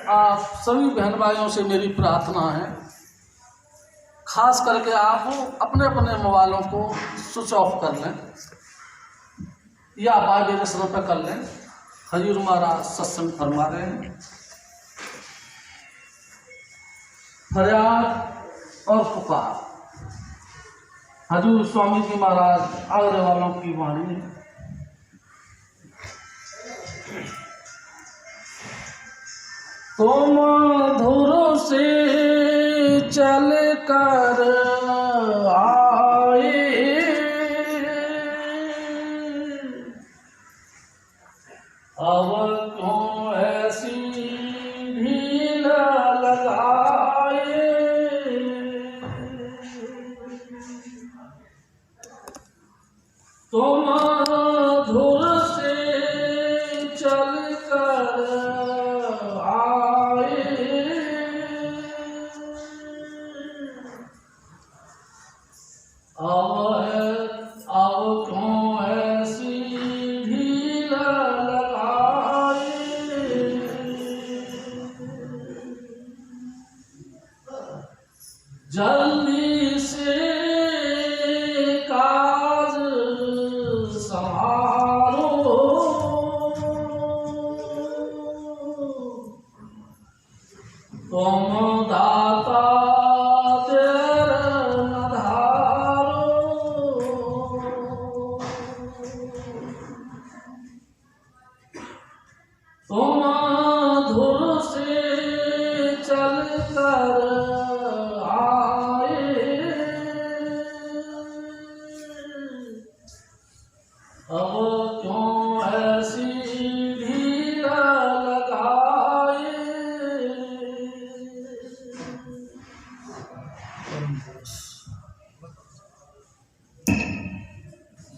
आप सभी बहन भाइयों से मेरी प्रार्थना है, खास करके आप अपने अपने मोबाइलों को स्विच ऑफ कर लें या वाइब्रेशन पे कर लें। हजूर महाराज सत्संग फरमा रहे हैं। फरियाद और पुकार। हजूर स्वामी जी महाराज आगरे वालों की वाणी है। तुम धुर से चल कर आए, अब क्यों ऐसी ढील लगाए। तुम धुर से चल कर अब क्यों ऐसी ढील लगाए। जल्दी से काज संभालो, तुम दाता तुम धुर से चल कर आए, अब क्यों ऐसी ढील लगाए।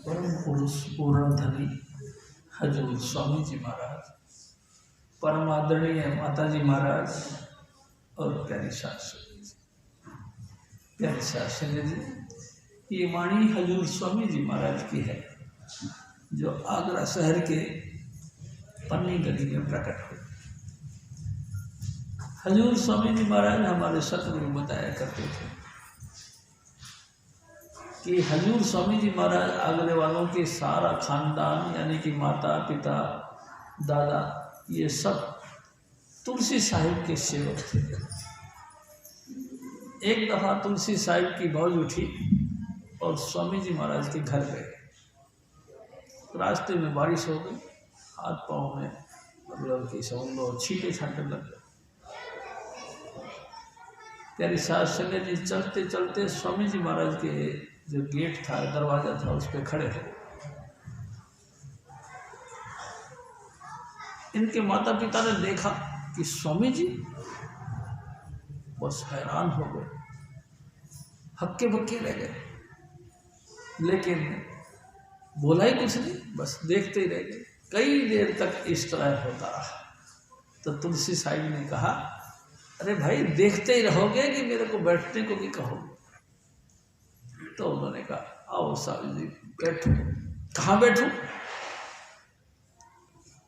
परम पुरुष पूर्ण धनी हजूर स्वामी जी महाराज, परम आदरणीय माता जी महाराज और प्यारी शास्त्री जी, प्यारी शास्त्री जी, ये वाणी हजूर स्वामी जी महाराज की है जो आगरा शहर के पन्नी गली में प्रकट हुई। हजूर स्वामी जी महाराज हमारे सतगुरु बताया करते थे कि हजूर स्वामी जी महाराज आगरे वालों के सारा खानदान यानी कि माता पिता दादा ये सब तुलसी साहिब के सेवक थे। एक दफ़ा तुलसी साहिब की मौज उठी और स्वामी जी महाराज के घर गए। रास्ते में बारिश हो गई, हाथ पाँव में मतलब कि समझ लो छींटे छाटे लग गए। प्यारी शास्त्री जी चलते चलते स्वामी जी महाराज के जो गेट था, दरवाज़ा था, उस पर खड़े हो। इनके माता पिता ने देखा कि स्वामी जी बस हैरान हो गए, हक्के बक्के रह गए, लेकिन बोला ही कुछ नहीं, बस देखते ही रह गए। कई देर तक इस तरह होता रहा। तो तुलसी साहिब ने कहा, अरे भाई देखते ही रहोगे कि मेरे को बैठने को भी कहोगे? तो उन्होंने कहा, आओ साहब जी बैठो। कहाँ बैठूं?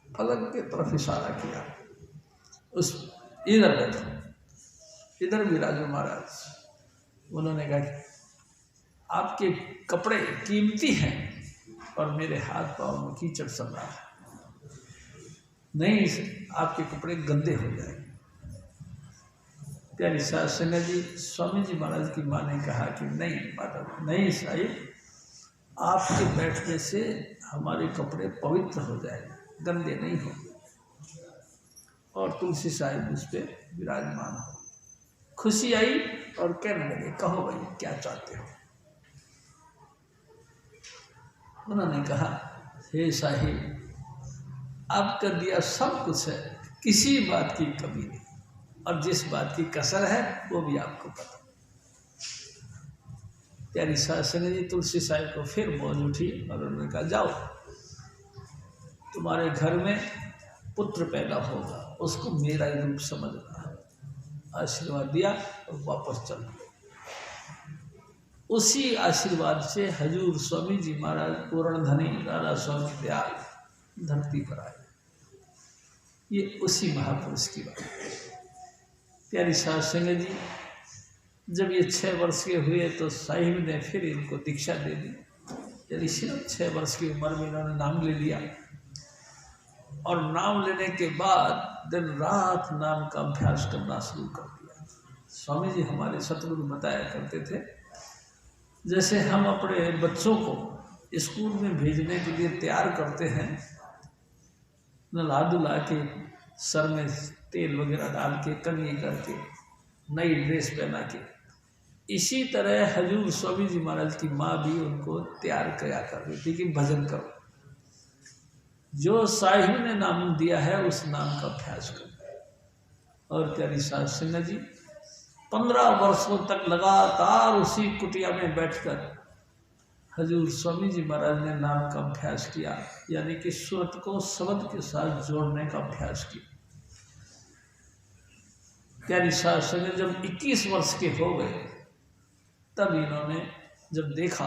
पलंग की तरफ इशारा किया, उस इधर बैठो, इधर विराजो महाराज। उन्होंने कहा कि आपके कपड़े कीमती हैं और मेरे हाथ पाँव में कीचड़ सब रहा है, नहीं आपके कपड़े गंदे हो जाएंगे। प्यारी शास्त्री जी, स्वामी जी महाराज की माँ ने कहा कि नहीं माता, नहीं साहिब, आपके बैठने से हमारे कपड़े पवित्र हो जाएंगे, गंदे नहीं होंगे। और तुलसी साहिब उस पर विराजमान हो। खुशी आई और कहने लगे, कहो भाई क्या चाहते हो? उन्होंने कहा, हे साहिब, आपका दिया सब कुछ है, किसी बात की कमी नहीं, और जिस बात की कसर है वो भी आपको पता। प्यारी शास्त्री जी तुलसी साहिब को फिर मौज उठी और उन्होंने कहा, जाओ तुम्हारे घर में पुत्र पैदा होगा, उसको मेरा ही रूप समझना। आशीर्वाद दिया और वापस चल गए। उसी आशीर्वाद से हजूर स्वामी जी महाराज पूर्ण धनी राधा स्वामी दयाल धरती पर आए। ये उसी महापुरुष की बात है। प्यारी साध संगत जी, जब ये 6 वर्ष के हुए तो साहिब ने फिर इनको दीक्षा दे दी। यानी सिर्फ 6 वर्ष की उम्र में इन्होंने नाम ले लिया, और नाम लेने के बाद दिन रात नाम का अभ्यास करना शुरू कर दिया। स्वामी जी हमारे सतगुरु बताया करते थे, जैसे हम अपने बच्चों को स्कूल में भेजने के लिए तैयार करते हैं, नला धुला के सर में तेल वगैरह डाल के, कंघी करके, नई ड्रेस पहना के, इसी तरह हजूर स्वामी जी महाराज की माँ भी उनको तैयार किया करती थी कि भजन करो, जो साहिब ने नाम दिया है उस नाम का अभ्यास करो। और प्यारी साध संगत जी, 15 वर्षों तक लगातार उसी कुटिया में बैठकर हजूर स्वामी जी महाराज ने नाम का अभ्यास किया, यानी कि सुरत को शब्द के साथ जोड़ने का अभ्यास किया। प्यारी साध संगत, जब 21 वर्ष के हो गए तब इन्होंने जब देखा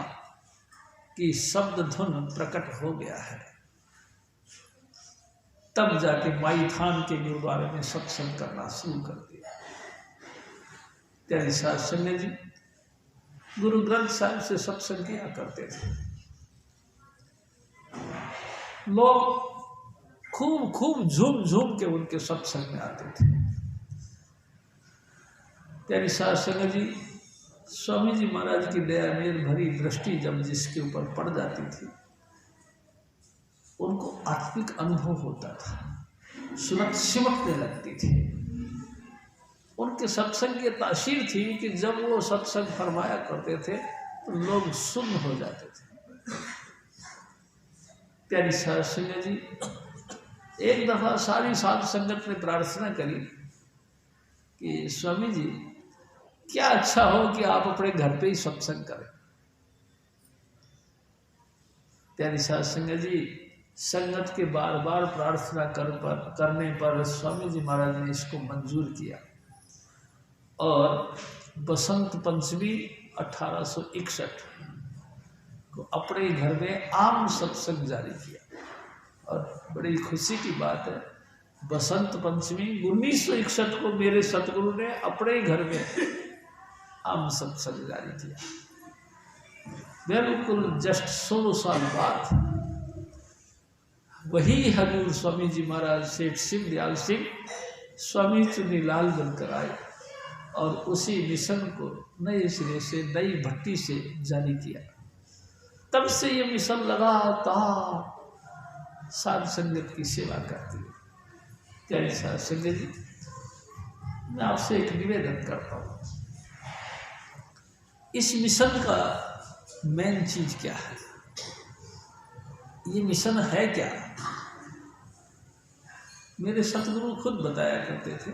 कि शब्द धुन प्रकट हो गया है, तब जाके माई थान के गुरुद्वारे में सत्संग करना शुरू कर दिया। प्यारी साध संगत जी, गुरु ग्रंथ साहिब से सत्संग किया करते थे। लोग खूब खूब झूम झूम के उनके सत्संग में आते थे। प्यारी साध संगत जी, स्वामी जी महाराज की दया मेल भरी दृष्टि जब जिसके ऊपर पड़ जाती थी, उनको आत्मिक अनुभव होता था, सुनत सिमटने लगती थी। उनके सत्संग की तासीर थी कि जब वो सत्संग फरमाया करते थे तो लोग सुन्न हो जाते थे। प्यारी साध संगत जी, एक दफा सारी साध संगत ने प्रार्थना करी कि स्वामी जी, क्या अच्छा हो कि आप अपने घर पे ही सत्संग करें। प्यारी साध संगत जी, संगत के बार बार प्रार्थना करने पर स्वामी जी महाराज ने इसको मंजूर किया, और बसंत पंचमी 1861 को अपने घर में आम सत्संग जारी किया। और बड़ी खुशी की बात है, बसंत पंचमी 1961 को मेरे सतगुरु ने अपने घर में आम सत्संग जारी किया। बिल्कुल जस्ट 100 साल बाद वही हजूर स्वामी जी महाराज सेठ सिंह दयाल सिंह स्वामी चुनीलाल बनकर आए, और उसी मिशन को नए सिरे से, नई भट्टी से जारी किया। तब से ये मिशन लगातार साध संगत की सेवा करती है। प्यारी साध संगत जी, मैं आपसे एक निवेदन करता हूँ, इस मिशन का मेन चीज क्या है? ये मिशन है क्या? मेरे सतगुरु खुद बताया करते थे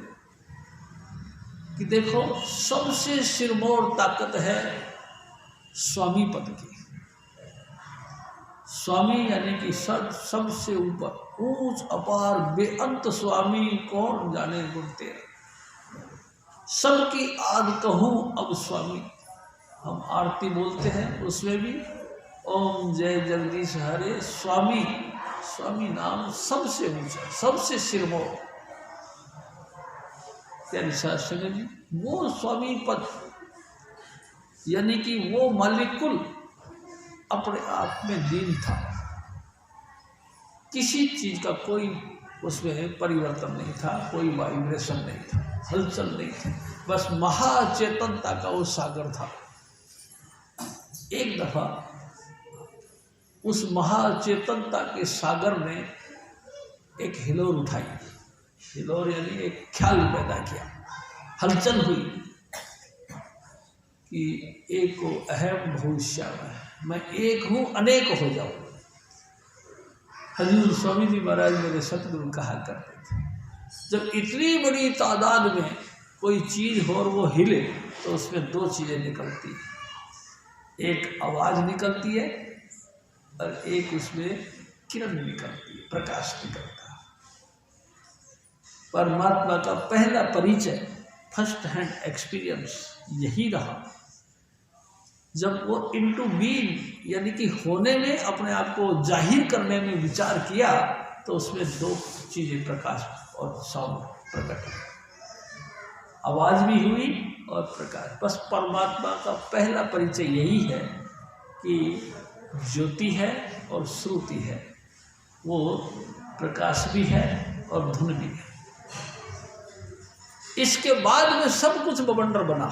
कि देखो, सबसे सिरमौर ताकत है स्वामी पद की। स्वामी यानी कि सबसे ऊपर, ऊंच अपार बेअंत स्वामी, कौन जाने गुण तेरा, सबकी आद कहूँ अब स्वामी। हम आरती बोलते हैं, उसमें भी ओम जय जगदीश हरे स्वामी। स्वामी नाम सबसे ऊंचा, सबसे सिरमौर। प्यारी साध संगत जी, वो स्वामी पद यानी कि वो मालिकुल अपने आप में लीन था, किसी चीज का कोई उसमें परिवर्तन नहीं था, कोई वाइब्रेशन नहीं था, हलचल नहीं थी, बस महाचेतनता का वो सागर था। एक दफा उस महाचेतनता के सागर ने एक हिलोर उठाई, हिलोर यानी एक ख्याल पैदा किया, हलचल हुई कि एक को अहम भविष्य में, मैं एक हूँ अनेक हो जाऊँ। हजूर स्वामी जी महाराज मेरे सतगुरु कहा करते थे, जब इतनी बड़ी तादाद में कोई चीज़ हो और वो हिले तो उसमें 2 चीज़ें निकलती हैं, एक आवाज़ निकलती है और एक उसमें किरण निकलती है, प्रकाश निकलता है। परमात्मा का पहला परिचय, फर्स्ट हैंड एक्सपीरियंस यही रहा, जब वो इनटू बीइंग यानी कि होने में, अपने आप को जाहिर करने में विचार किया तो उसमें 2 चीज़ें, प्रकाश और साउंड प्रकट हुई। आवाज भी हुई और प्रकाश। बस परमात्मा का पहला परिचय यही है कि ज्योति है और श्रुति है, वो प्रकाश भी है और धुन भी है। इसके बाद में सब कुछ बवंडर बना,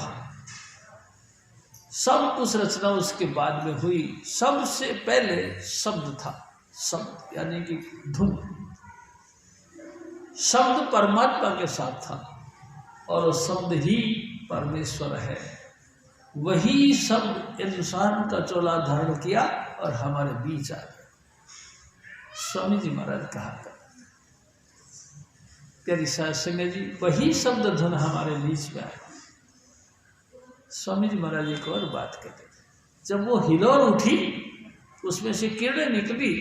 सब कुछ रचना उसके बाद में हुई। सबसे पहले शब्द था, शब्द यानी कि धुन। शब्द परमात्मा के साथ था और शब्द ही परमेश्वर है। वही शब्द इंसान का चोला धारण किया और हमारे बीच आ गया। स्वामी जी महाराज कहा करते, प्यारी साध संगत जी, वही शब्द धुन हमारे बीच में आया। स्वामी जी महाराज एक और बात कहते थे, जब वो हिलोर उठी, उसमें से किरणें निकली,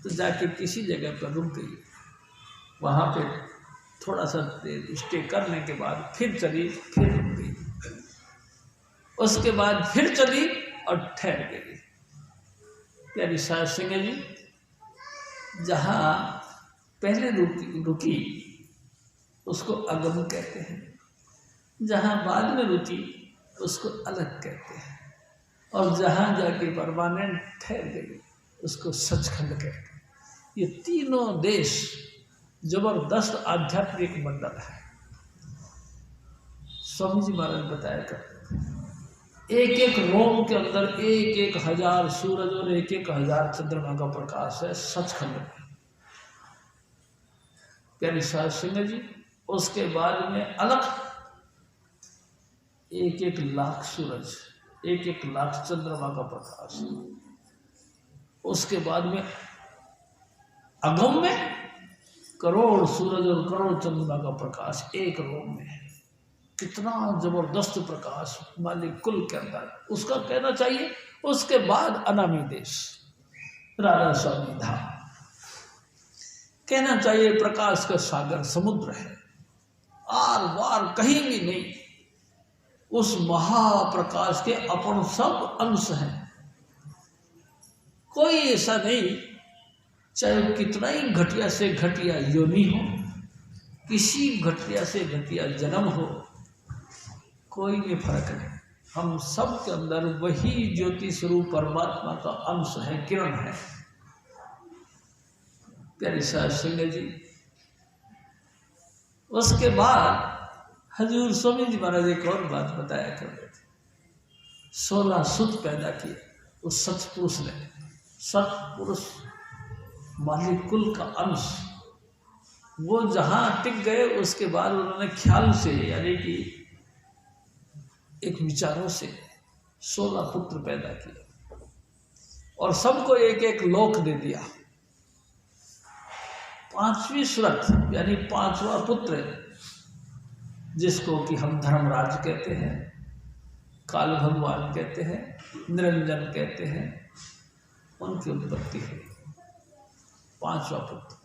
तो जाके किसी जगह पर रुक गई। वहाँ पे थोड़ा सा देर स्टे करने के बाद फिर चली, फिर रुक गई, उसके बाद फिर चली और ठहर गई। प्यारी साध संगत जी, जहाँ पहले रुकी उसको अगम कहते हैं, जहाँ बाद में रुकी उसको अलग कहते हैं, और जहाँ जाके परमानेंट ठहर गई उसको सचखंड कहते हैं। ये तीनों देश जबरदस्त आध्यात्मिक मंडल है। स्वामी जी महाराज बताया करते थे, एक एक रोम के अंदर एक एक हजार सूरज और एक एक हजार चंद्रमा का प्रकाश है सचखंड में। प्यारी साध संगत जी, उसके बाद में अलग एक एक लाख सूरज, एक एक लाख चंद्रमा का प्रकाश। उसके बाद में अगम में करोड़ सूरज और करोड़ चंद्रमा का प्रकाश एक रोम में है। कितना जबरदस्त प्रकाश मालिक कुल के अंदर। उसका कहना चाहिए उसके बाद अनामी देश राधा स्वामी धाम, कहना चाहिए प्रकाश का सागर समुद्र है, आर वार कहीं भी नहीं। उस महाप्रकाश के अपन सब अंश हैं, कोई ऐसा नहीं, चाहे कितना ही घटिया से घटिया योनि हो, किसी घटिया से घटिया जन्म हो, कोई भी फर्क नहीं। हम सब के अंदर वही ज्योति स्वरूप परमात्मा का अंश है, किरण है। प्यारी साध संगत जी, उसके बाद हजूर स्वामी जी महाराज एक और बात बताया करते थे, 16 सुत पैदा किए उस सतपुरुष ने। सतपुरुष मालिक कुल का अंश, वो जहाँ टिक गए उसके बाद उन्होंने ख्याल से यानी कि एक विचारों से 16 पुत्र पैदा किए और सबको एक एक लोक दे दिया। 5वीं सुरत यानी 5वां पुत्र, जिसको कि हम धर्मराज कहते हैं, काल भगवान कहते हैं, निरंजन कहते हैं, उनकी उत्पत्ति हुई। 5वां पुत्र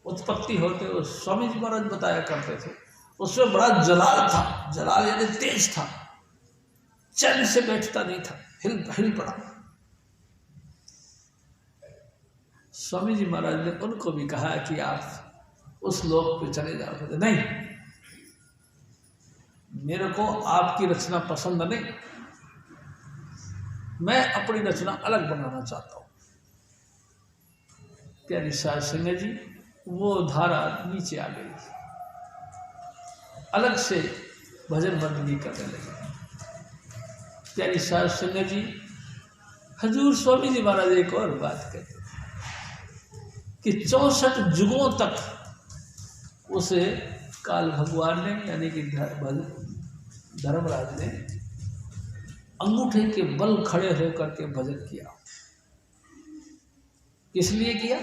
उत्पत्ति होते हुए स्वामी जी महाराज बताया करते थे, उसमें बड़ा जलाल था। जलाल यानी तेज था, चैन से बैठता नहीं था, हिल पड़ा। स्वामी जी महाराज ने उनको भी कहा कि आप उस लोक पे चले जाओ। नहीं, मेरे को आपकी रचना पसंद नहीं, मैं अपनी रचना अलग बनाना चाहता हूं। प्यारी साध संगत जी, वो धारा नीचे आ गई, अलग से भजन बंदगी करने लगे। प्यारी साध संगत जी, हजूर स्वामी जी महाराज एक और बात कहते कि 64 युगों तक उसे काल भगवान ने यानी कि धर्मराज ने अंगूठे के बल खड़े होकर के भजन किया। किस लिए किया?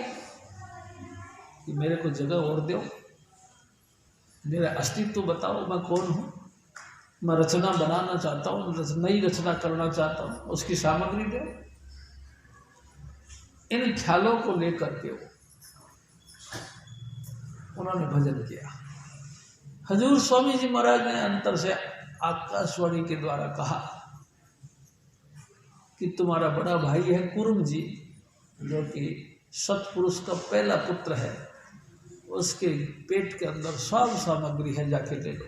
कि मेरे को जगह और दो, मेरा अस्तित्व बताओ, मैं कौन हूँ, मैं रचना बनाना चाहता हूँ, नई रचना करना चाहता हूँ, उसकी सामग्री दो। इन ख्यालों को लेकर के उन्होंने भजन किया। हजूर स्वामी जी महाराज ने अंतर से आकाशवाणी के द्वारा कहा कि तुम्हारा बड़ा भाई है कुर्म जी, जो कि सतपुरुष का पहला पुत्र है, उसके पेट के अंदर सब सामग्री है, जाके ले लो।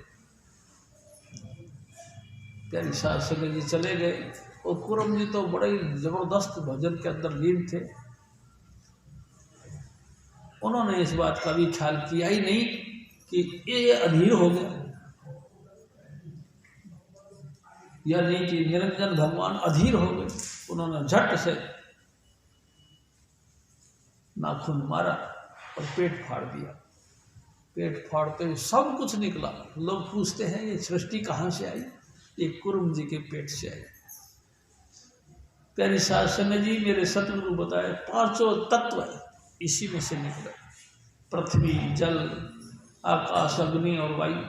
प्यारी सास संगत जी चले गए। और कुरम जी तो बड़े जबरदस्त भजन के अंदर लीन थे। उन्होंने इस बात का भी ख्याल किया ही नहीं कि ये अधीर हो गया, यानी कि निरंजन भगवान अधीर हो गए। उन्होंने झट से नाखून मारा और पेट फाड़ दिया। पेट फाड़ते हुए सब कुछ निकला। लोग पूछते हैं ये सृष्टि कहाँ से आई? ये कुर्म जी के पेट से आई। प्यारी साध संगत जी, मेरे सतगुरु बताए पांचों तत्व इसी में से निकले। पृथ्वी, जल, आकाश, अग्नि और वायु,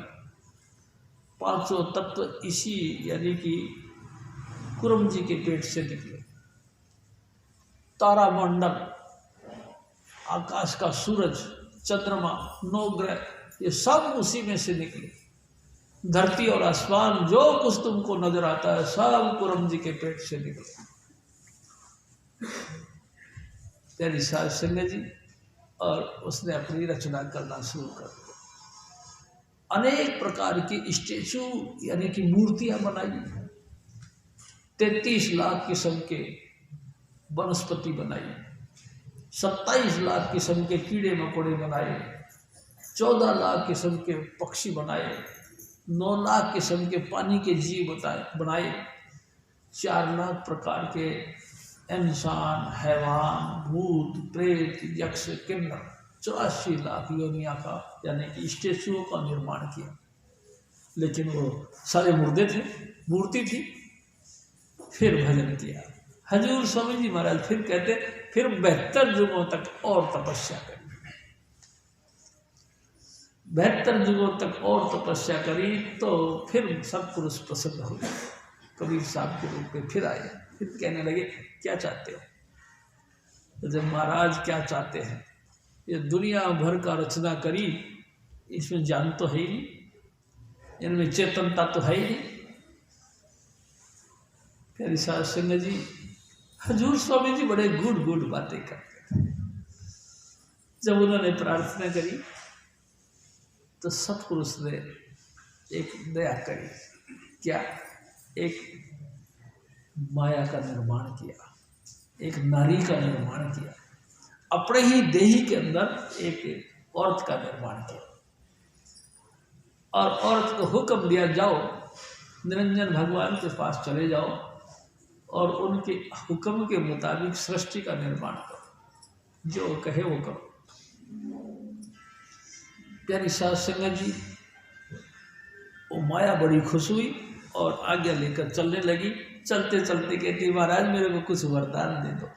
पांचों तत्व इसी यानी कि कुर्म जी के पेट से निकले। तारामंडल, आकाश का सूरज, चंद्रमा, 9 ग्रह, ये सब उसी में से निकले। धरती और आसमान जो कुछ तुमको नजर आता है सब कुर्म जी के पेट से निकले। तेरी साध संगत जी, और उसने अपनी रचना करना शुरू कर दिया। अनेक प्रकार की स्टेचू यानी कि मूर्तियां बनाई। 33 लाख किस्म के वनस्पति बनाई, 27 लाख किस्म के कीड़े मकोड़े बनाए, 14 लाख किस्म के पक्षी बनाए, 9 लाख किस्म के पानी के जीव बनाए, 4 लाख प्रकार के इंसान, हैवान, भूत, प्रेत, यक्ष, किन्नर, 84 लाख योनिया का यानी कि स्टेचुओं का निर्माण किया। लेकिन वो सारे मुर्दे थे, मूर्ति थी। फिर भजन किया। हजूर स्वामी जी महाराज फिर कहते फिर 72 युगों तक और तपस्या करी। 72 युगों तक और तपस्या करी तो फिर सत्पुरुष प्रसन्न हुए। कबीर साहब के रूप में फिर आए। फिर कहने लगे क्या चाहते हो? तो जब महाराज क्या चाहते हैं, ये दुनिया भर का रचना करी, इसमें जान तो है ही नहीं, इनमें चेतनता तो है ही नहीं। प्यारी साध संगत जी, हजूर स्वामी जी बड़े गुड बातें करते थे। जब उन्होंने प्रार्थना करी तो सतपुरुष ने एक दया करी। क्या? एक माया का निर्माण किया, एक नारी का निर्माण किया, अपने ही देही के अंदर एक औरत का निर्माण किया। और औरत को हुक्म दिया, जाओ निरंजन भगवान के पास चले जाओ और उनके हुक्म के मुताबिक सृष्टि का निर्माण करो, जो कहे वो करो। प्यारी साध संगत जी, वो माया बड़ी खुश हुई और आज्ञा लेकर चलने लगी। चलते चलते कहती, महाराज मेरे को कुछ वरदान दे दो।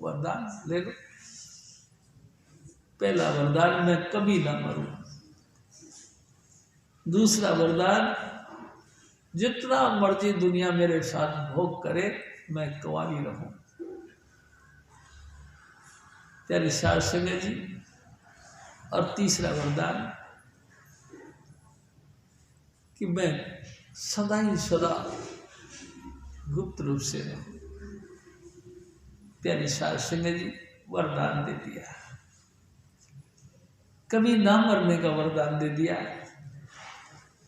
वरदान ले लो। पहला वरदान, मैं कभी ना मरूं। दूसरा वरदान, जितना मर्जी दुनिया मेरे साथ भोग करे, मैं कुंवारी रहूं। प्यारी साध संगत जी, और तीसरा वरदान कि मैं सदा ही सदा गुप्त रूप से रहूं। प्यारी साध संगत जी, वरदान दे दिया। कभी ना मरने का वरदान दे दिया।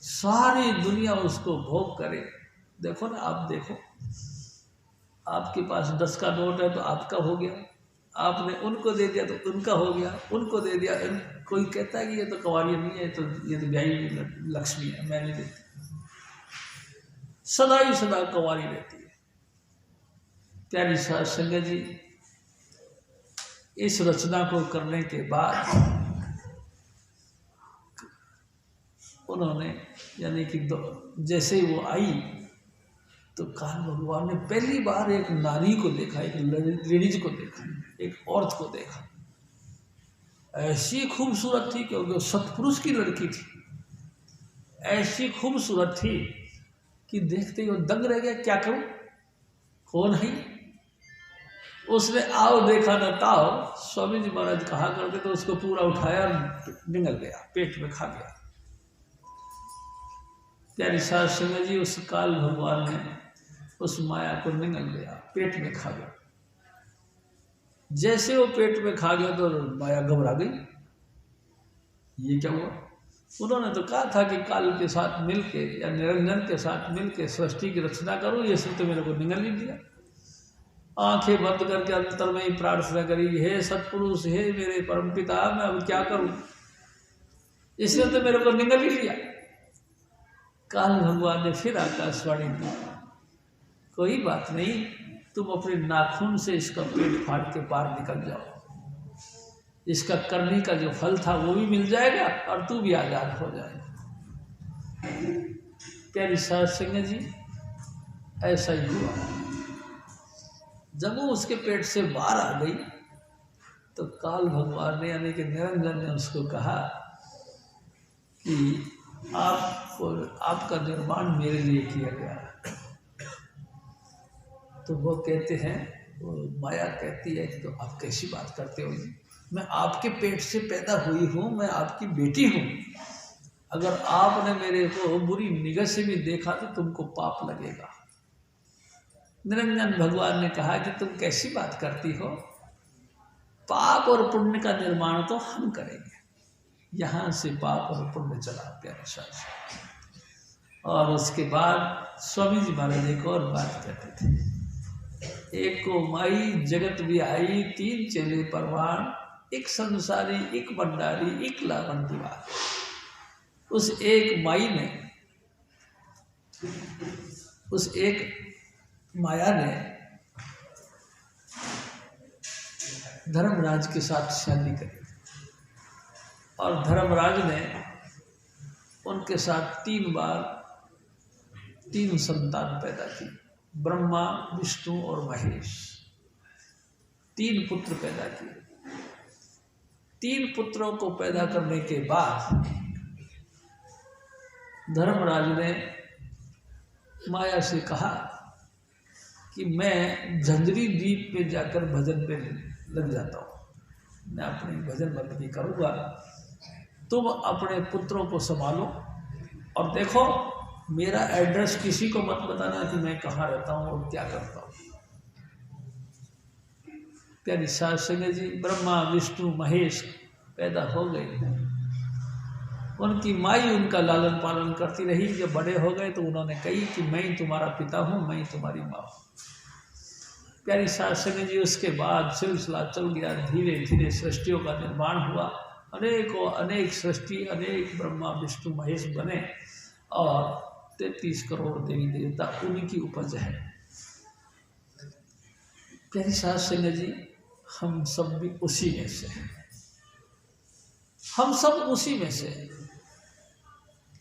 सारी दुनिया उसको भोग करे। देखो ना, आप देखो, आपके पास 10 का नोट है तो आपका हो गया, आपने उनको दे दिया तो उनका हो गया, उनको दे दिया। कोई कहता है कि ये तो कुंवारी नहीं है, तो ये तो ब्याही लक्ष्मी है, मैं नहीं देती। सदा ही सदा कुंवारी रहती है। प्यारी साध संगत जी, इस रचना को करने के बाद उन्होंने यानी कि जैसे ही वो आई तो कान भगवान ने पहली बार एक नारी को देखा, एक लेडीज को देखा, एक औरत को देखा। ऐसी खूबसूरत थी क्योंकि सतपुरुष की लड़की थी। ऐसी खूबसूरत थी कि देखते ही वो दंग रह गया, क्या करूं, कौन है? उसने आओ देखा न ताओ, स्वामी जी महाराज कहा करते तो उसको पूरा उठाया, निगल गया, पेट में खा गया। प्यारी साध संगत जी, उस काल भगवान ने उस माया को निगल गया, पेट में खा गया। जैसे वो पेट में खा गया तो माया घबरा गई, ये क्या हुआ? उन्होंने तो कहा था कि काल के साथ मिलके या निरंजन के साथ मिलके सृष्टि की रचना करूं, ये सब तो मेरे को निगल ही दिया। आंखें बंद करके अंतर में ही प्रार्थना करी, हे सत्पुरुष, हे मेरे परमपिता, मैं अब क्या करूं, इसने तो मेरे को निगल ही लिया। काल भगवान ने फिर आकाशवाणी दी, कोई बात नहीं, तुम अपने नाखून से इसका पेट फाड़ के पार निकल जाओ, इसका करने का जो फल था वो भी मिल जाएगा और तू भी आजाद हो जाएगा। प्यारी साध संगत जी, ऐसा ही हुआ। जब वो उसके पेट से बाहर आ गई तो काल भगवान ने यानी कि निरंजन ने उसको कहा कि आपका निर्माण मेरे लिए किया गया। तो वो कहते हैं, वो माया कहती है कि तो आप कैसी बात करते हो, मैं आपके पेट से पैदा हुई हूँ, मैं आपकी बेटी हूँ, अगर आपने मेरे को बुरी निगाह से भी देखा तो तुमको पाप लगेगा। निरंजन भगवान ने कहा कि तुम कैसी बात करती हो, पाप और पुण्य का निर्माण तो हम करेंगे, यहाँ से पाप और पुण्य चला। प्यारे शास्त्र। और उसके बाद स्वामी जी महाराज एक और बात कहते थे, एक को माई जगत भी आई, तीन चेले परवान, एक संसारी, एक भंडारी, एक लावन दीवार। उस एक माई ने, उस एक माया ने धर्मराज के साथ शादी करी और धर्मराज ने उनके साथ 3 बार 3 संतान पैदा की, ब्रह्मा, विष्णु और महेश। 3 पुत्र पैदा किए। 3 पुत्रों को पैदा करने के बाद धर्मराज ने माया से कहा कि मैं झंझरी द्वीप पे जाकर भजन पे लग जाता हूँ, मैं अपनी भजन बंदगी करूँगा, तुम अपने पुत्रों को संभालो और देखो मेरा एड्रेस किसी को मत बताना कि मैं कहाँ रहता हूँ और क्या करता हूँ। प्यारी साध संगत जी, ब्रह्मा, विष्णु, महेश पैदा हो गए। उनकी माई उनका लालन पालन करती रही। जब बड़े हो गए तो उन्होंने कही कि मैं ही तुम्हारा पिता हूँ, मैं ही तुम्हारी माँ हूँ। प्यारी साध संगत जी, उसके बाद सिलसिला चल गया, धीरे धीरे सृष्टियों का निर्माण हुआ। अनेकों अनेक सृष्टि, अनेक ब्रह्मा, विष्णु, महेश बने और 33 करोड़ देवी देवता उन्हीं की उपज है। प्यारी साध संगत जी, हम सब भी उसी में से हैं, हम सब उसी में से हैं।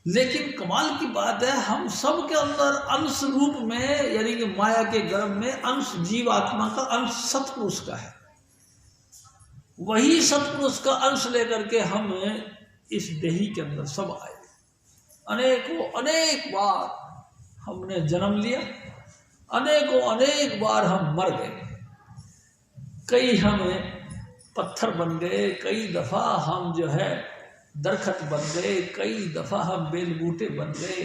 लेकिन कमाल की बात है, हम सब के अंदर अंश रूप में यानी कि माया के गर्भ में अंश जीवात्मा का, अंश सतपुरुष का है। वही सतपुरुष का अंश लेकर के हम इस देही के अंदर सब आए। अनेकों अनेक बार हमने जन्म लिया, अनेकों अनेक बार हम मर गए। कई हम पत्थर बन गए, कई दफ़ा हम जो है दरखत बन गए, कई दफ़ा हम बेल बूटे बन गए,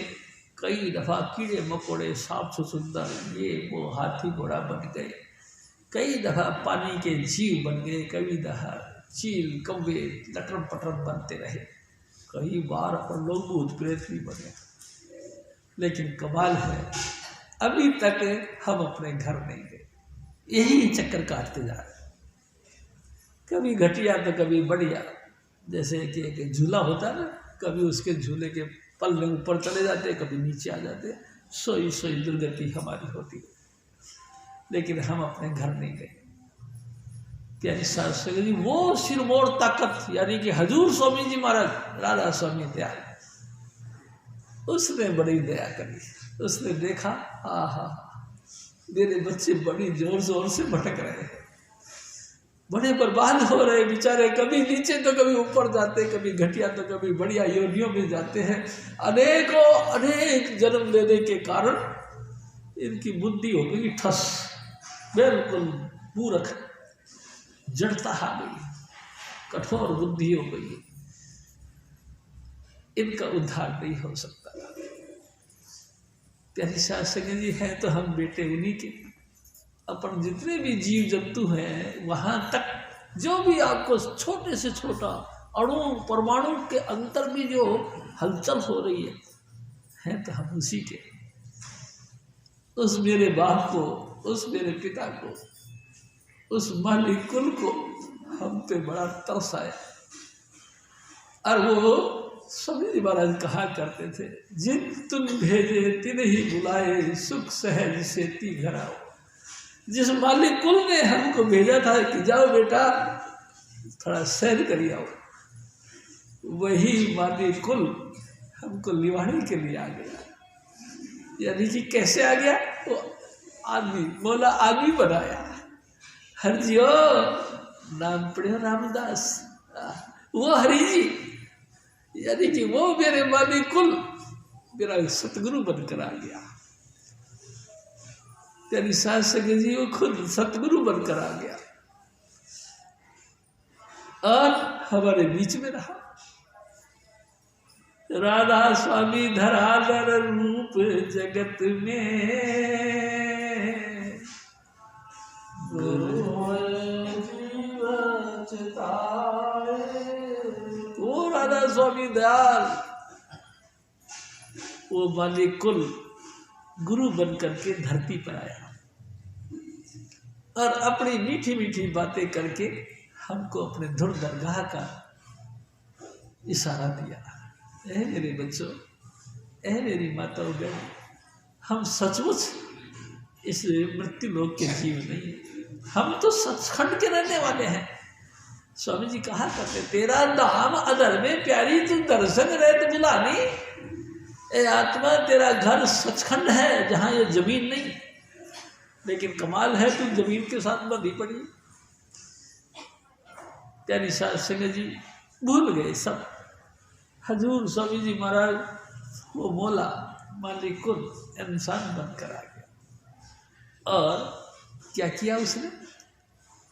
कई दफ़ा कीड़े मकोड़े, सांप सुंदर, ये वो हाथी घोड़ा बन गए, कई दफ़ा पानी के जीव बन गए, कई दफ़ा चील कौवे लटर पटर बनते रहे, कई बार अपन लोग भूत प्रेत भी बने। लेकिन कमाल है, अभी तक हम अपने घर नहीं गए, यही चक्कर काटते जा रहे, कभी घटिया तो कभी बढ़िया। जैसे कि एक झूला होता है ना, कभी उसके झूले के पल्ले ऊपर चले जाते, कभी नीचे आ जाते, सोई सोई दुर्गति हमारी होती है। लेकिन हम अपने घर नहीं गए। प्यारी साध संगत जी, वो सिरमौर ताकत यानी कि हजूर स्वामी जी महाराज, राधा स्वामी दयाल, उसने बड़ी दया करी। उसने देखा, आहा मेरे बच्चे बड़ी जोर जोर से भटक रहे हैं, बड़े बर्बाद हो रहे बेचारे, कभी नीचे तो कभी ऊपर जाते, कभी घटिया तो कभी बढ़िया योनियों में जाते हैं। अनेकों अनेक जन्म लेने के कारण इनकी बुद्धि हो गई ठस, बिल्कुल मूर्ख, जड़ता आ गई, कठोर बुद्धि हो गई, इनका उद्धार नहीं हो सकता। प्यारी साध संगत जी, हैं तो हम बेटे उन्हीं के। अपन जितने भी जीव जंतु हैं, वहाँ तक जो भी आपको छोटे से छोटा अणु परमाणु के अंतर भी जो हलचल हो रही है तो हम उसी के। उस मेरे बाप को, उस मेरे पिता को, उस मालिक कुल को हम पे बड़ा तरस आया। और वो स्वामी जी महाराज कहा करते थे, जिन तुम भेजे तिन ही बुलाए, सुख सहज से ती घर आओ। जिस मालिक कुल ने हमको भेजा था कि जाओ बेटा थोड़ा सैर करिए आओ, वही मालिक कुल हमको लिवाने के लिए आ गया। यानी कि कैसे आ गया? वो आदमी बोला, आदमी बनाया। हर जी ओ नाम पढ़े रामदास, वो हरि जी, यानी कि वो मेरे मालिक कुल मेरा सतगुरु बनकर आ गया। यानी सास संग जी वो खुद सतगुरु बनकर आ गया और हमारे बीच में रहा। राधा स्वामी धराधर रूप जगत में, वो राधा स्वामी दयाल, वो मालिक कुल गुरु बनकर के धरती पर आया और अपनी मीठी मीठी बातें करके हमको अपने धुर दरगाह का इशारा दिया। ऐ मेरे बच्चों, ऐ मेरी माताओं बहन, हम सचमुच इस मृत्यु लोक के जीव नहीं, हम तो सचखंड के रहने वाले हैं। स्वामी जी कहा करते, तेरा धाम अदर में प्यारी, तू दर्शन रहत बुलानी। ए आत्मा, तेरा घर सचखंड है जहाँ ये जमीन नहीं, लेकिन कमाल है तू जमीन के साथ बंधी पड़ी। प्यारी साध संगत जी भूल गए सब। हजूर स्वामी जी महाराज वो मोला मालिक कुल इंसान बनकर आ गया और क्या किया उसने?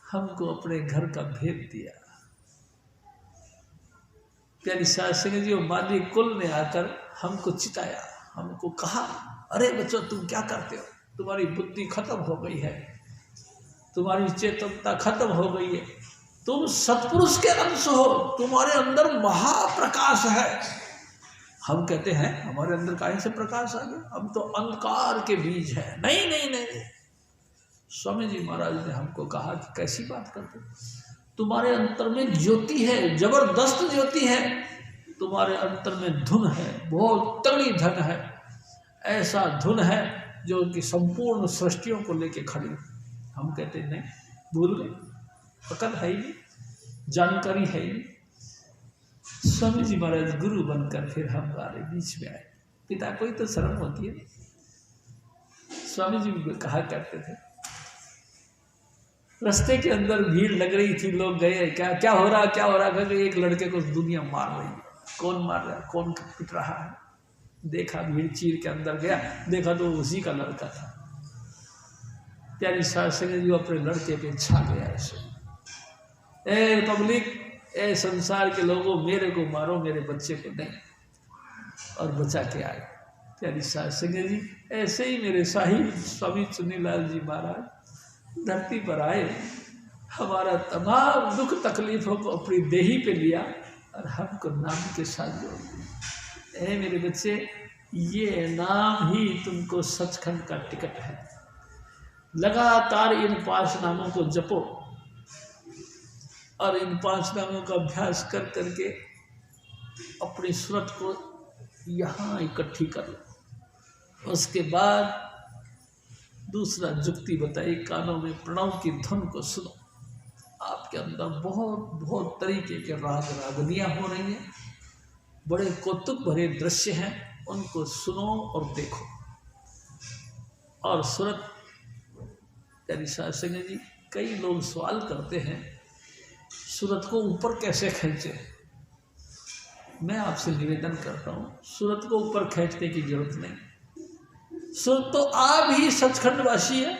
हमको अपने घर का भेद दिया। प्यारी साध संगत जी, वो मालिक कुल ने आकर हमको चिताया, हमको कहा, अरे बच्चों तुम क्या करते हो? तुम्हारी बुद्धि खत्म हो गई है, तुम्हारी चेतनता खत्म हो गई है, तुम सत्पुरुष के अंश हो, तुम्हारे अंदर महाप्रकाश है। हम कहते हैं हमारे अंदर कहीं से प्रकाश आ गया, हम तो अंधकार के बीज है। नहीं नहीं नहीं, नहीं। स्वामी जी महाराज ने हमको कहा कि कैसी बात करते, तुम्हारे अंतर में ज्योति है, जबरदस्त ज्योति है, तुम्हारे अंतर में धुन है, बहुत तगड़ी धन है, ऐसा धुन है जो कि संपूर्ण सृष्टियों को लेके खड़ी। हम कहते नहीं, भूल गए, अकल है ही नहीं, जानकारी है ही नहीं। स्वामी जी महाराज गुरु बनकर फिर हमारे बीच में आए। पिता को ही तो शर्म होती है। स्वामी जी कहा करते थे, रास्ते के अंदर भीड़ लग रही थी, लोग गए, क्या क्या हो रहा, क्या हो रहा, करके एक लड़के को दुनिया मार रही है। कौन मार रहा है, कौन पिट रहा है? देखा, भीड़ चीर के अंदर गया, देखा तो उसी का लड़का था। प्यारी साध संगत जी अपने लड़के पे छा गया ऐसे, ए पब्लिक, ए संसार के लोगों, मेरे को मारो, मेरे बच्चे को नहीं, और बचा के आए। प्यारी साध संगत जी ऐसे ही मेरे साहिब स्वामी चुन्नीलाल जी महाराज धरती पर आए, हमारा तमाम दुख तकलीफों को अपनी देही पे लिया और हमको नाम के साथ जोड़ दिया। ए मेरे बच्चे, ये नाम ही तुमको सचखंड का टिकट है। लगातार इन 5 नामों को जपो और इन 5 नामों का अभ्यास कर करके अपनी सूरत को यहाँ इकट्ठी कर लो। उसके बाद दूसरा जुक्ति बताई, कानों में प्रणव की धुन को सुनो। आपके अंदर बहुत बहुत तरीके के राग रागनियाँ हो रही हैं, बड़े कौतुक भरे दृश्य हैं, उनको सुनो और देखो। और सूरत प्यारी साध संगत जी, कई लोग सवाल करते हैं सूरत को ऊपर कैसे खींचे। मैं आपसे निवेदन करता हूँ, सूरत को ऊपर खींचने की जरूरत नहीं। सूरत तो आप ही सचखंडवासी है,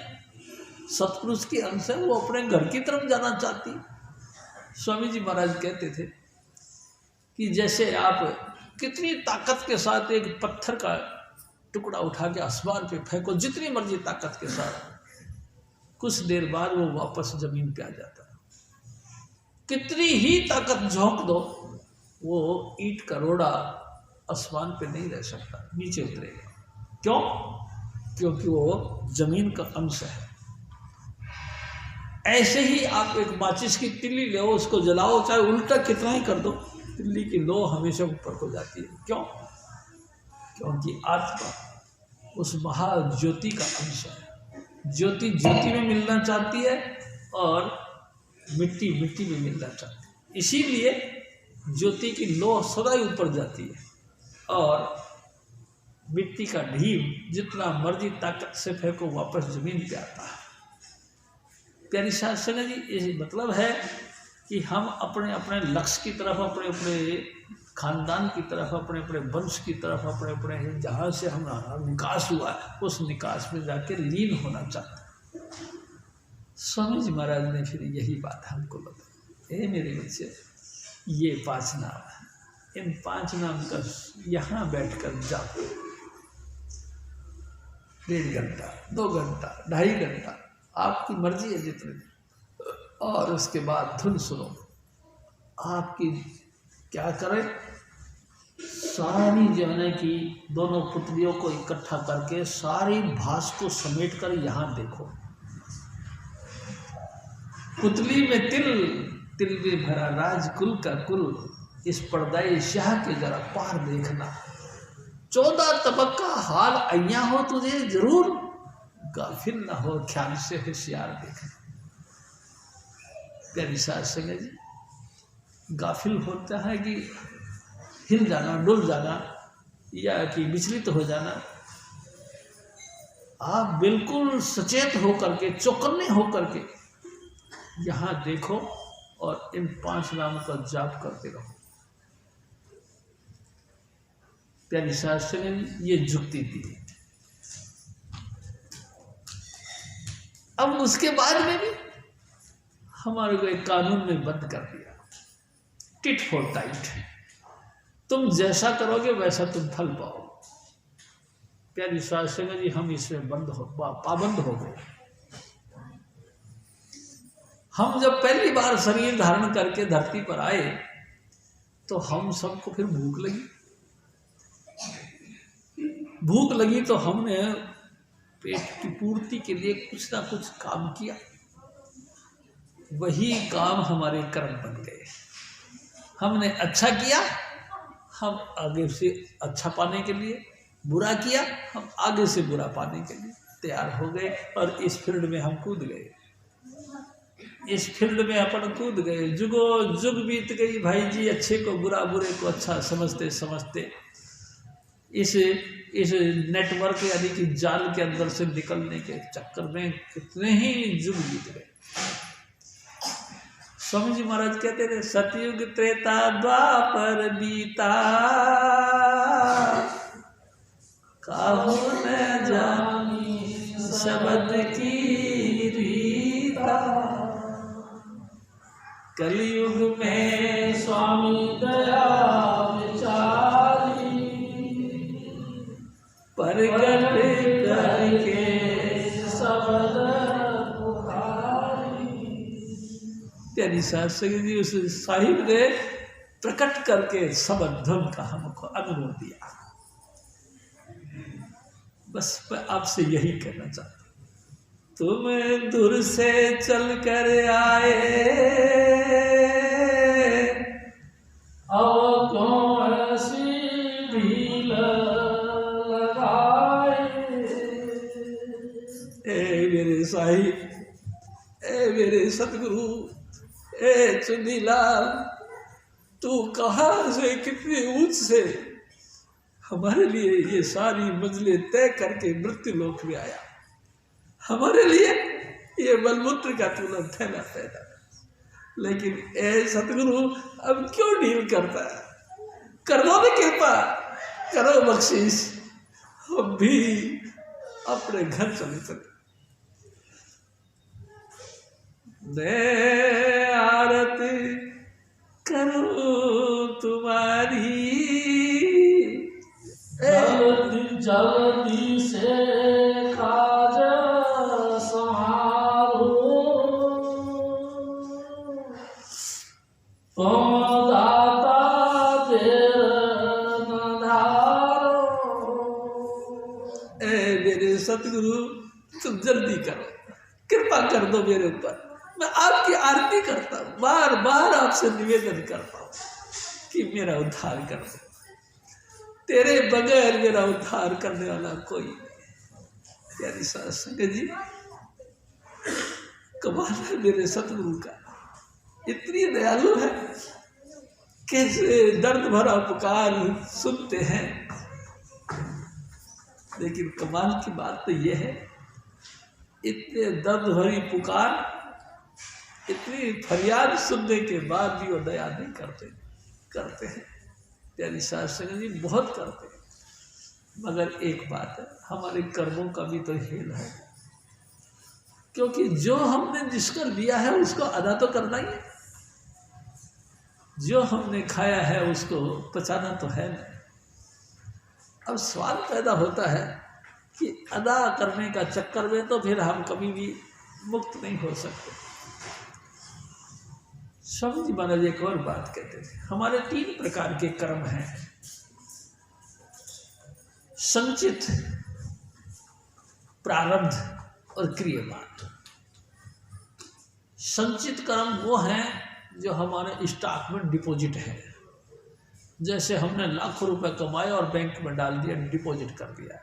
सतपुरुष की अंश है, वो अपने घर की तरफ जाना चाहती। स्वामी जी महाराज कहते थे कि जैसे आप कितनी ताकत के साथ एक पत्थर का टुकड़ा उठा के आसमान पे फेंको, जितनी मर्जी ताकत के साथ, कुछ देर बाद वो वापस जमीन पे आ जाता। कितनी ही ताकत झोंक दो, वो ईंट का रोड़ा आसमान पे नहीं रह सकता, नीचे उतरेगा। क्यों? क्योंकि वो जमीन का अंश है। ऐसे ही आप एक माचिस की तिल्ली ले, उसको जलाओ, चाहे उल्टा कितना ही कर दो, तिल्ली की लो हमेशा ऊपर को जाती है। क्यों? क्योंकि आत्मा उस महाज्योति का अंश है। ज्योति ज्योति में मिलना चाहती है और मिट्टी मिट्टी में मिलना चाहती है। इसीलिए ज्योति की लो सदा ही ऊपर जाती है और मिट्टी का ढीम जितना मर्जी ताकत से फेंको वापस जमीन पे आता है। प्यारी शास्त्र जी, ये मतलब है कि हम अपने अपने लक्ष्य की तरफ, अपने अपने खानदान की तरफ, अपने अपने वंश की तरफ, अपने अपने जहाँ से हमारा निकास हुआ है उस निकास में जाके लीन होना चाहते हैं। स्वामी जी महाराज ने फिर यही बात हमको बताई। ए मेरे बच्चे, ये 5 नाम है, इन 5 नाम का यहाँ बैठकर जाओ, 1.5 घंटा, 2 घंटा, 2.5 घंटा, आपकी मर्जी है जितने दिन, और उसके बाद धुन सुनो। आपकी क्या करें, सारी जने की दोनों पुतलियों को इकट्ठा करके सारी भास को समेट कर यहाँ देखो। पुतली में तिल, तिल में भरा राजकुल का कुल, इस पर्दाई शाह के जरा पार देखना। 14 तबक्का हाल अय्या हो तुझे जरूर, गाफिल न हो ख्याल से होशियार देखना। प्यारी साध संगत जी, गाफिल होता है कि हिल जाना, डुल जाना, या कि विचलित हो जाना। आप बिल्कुल सचेत होकर के, चौकन्ने होकर के यहाँ देखो और इन 5 नामों का जाप करते रहो। प्यारी शास्त्र ने ये जुक्ति दी। अब उसके बाद में भी हमारे को एक कानून में बंद कर दिया, टिट फॉर टाइट। तुम जैसा करोगे वैसा तुम फल पाओ। प्यारी शास्त्र जी, हम इसमें पाबंद हो गए। हम जब पहली बार शरीर धारण करके धरती पर आए तो हम सबको फिर भूख लगी तो हमने पेट की पूर्ति के लिए कुछ ना कुछ काम किया। वही काम हमारे कर्म बन गए। हमने अच्छा किया, हम आगे से अच्छा पाने के लिए, बुरा किया, हम आगे से बुरा पाने के लिए तैयार हो गए और इस फील्ड में हम कूद गए। इस फील्ड में अपन कूद गए, जुगो जुग बीत गई भाई जी, अच्छे को बुरा, बुरे को अच्छा समझते समझते इस नेटवर्क यानी कि जाल के अंदर से निकलने के चक्कर में कितने ही जुग बीत गए। स्वामी जी महाराज कहते थे, सतयुग त्रेता द्वापर बीता, काहू न जानी शब्द की रीता। कलयुग में स्वामी दया विचारी, प्रगट करके शब्द पुकारी। प्यारी शास्त्री जी, उस साहिब ने प्रकट करके शब्द धुन का हमको अनुभव दिया। बस मैं आपसे यही कहना चाहता हूँ, तुम दूर से चल कर आए, अब कौन ऐसी भील लगाए। ए मेरे साहिब, ए मेरे सतगुरु, ए चुनीलाल, तू कहाँ से कितने ऊंच से हमारे लिए ये सारी मंजिलें तय करके मृत्यु लोक में आया। हमारे लिए ये मलमूत्र का तूने थैला पैदा, लेकिन ए सतगुरु अब क्यों डील करता है? कर दो ना कृपा, करो बख्शीश, हम भी अपने घर चले। मैं आरती करूं तुम्हारी, जल्दी से काज संभालो, तुम दाता सतगुरु तुम जल्दी करो, कृपा कर दो मेरे ऊपर, मैं आपकी आरती करता हूँ, बार बार आपसे निवेदन करता हूँ कि मेरा उद्धार कर दो, तेरे बगैर मेरा उद्धार करने वाला कोई नहीं। प्यारी साध संगत जी, कमाल है मेरे सतगुरु का, इतनी दयालु है, कैसे दर्द भरा पुकार सुनते हैं। लेकिन कमाल की बात तो यह है, इतने दर्द भरी पुकार, इतनी फरियाद सुनने के बाद भी वो दया नहीं करते हैं। प्यारी साध संगत जी बहुत करते हैं, मगर एक बात है, हमारे कर्मों का भी तो हेल है, क्योंकि जो हमने जिसका लिया है उसको अदा तो करना ही है, जो हमने खाया है उसको पचाना तो है नहीं। अब सवाल पैदा होता है कि अदा करने का चक्कर में तो फिर हम कभी भी मुक्त नहीं हो सकते। स्वामी जी महाराज एक और बात कहते थे, हमारे 3 प्रकार के कर्म हैं, संचित, प्रारब्ध और क्रियमान। संचित कर्म वो हैं जो हमारे स्टॉक में डिपॉजिट है, जैसे हमने लाखों रुपए कमाए और बैंक में डाल दिया, डिपॉजिट कर दिया,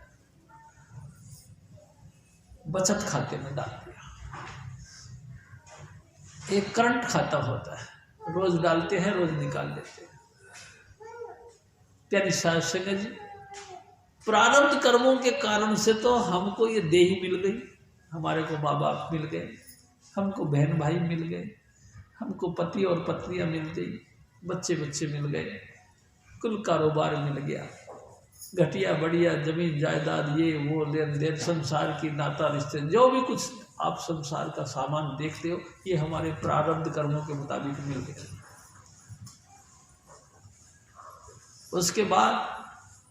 बचत खाते में डाल दिया। एक करंट खाता होता है, रोज डालते हैं रोज निकाल लेते हैं। प्यारी साध संगत जी, प्रारब्ध कर्मों के कारण से तो हमको ये देही मिल गई, हमारे को माँ बाप मिल गए, हमको बहन भाई मिल गए, हमको पति और पत्नियां मिल गई, बच्चे बच्चे मिल गए, कुल कारोबार मिल गया, घटिया बढ़िया जमीन जायदाद, ये वो लेन देन, संसार की नाता रिश्ते, जो भी कुछ आप संसार का सामान देखते हो, ये हमारे प्रारब्ध कर्मों के मुताबिक मिल गया। उसके बाद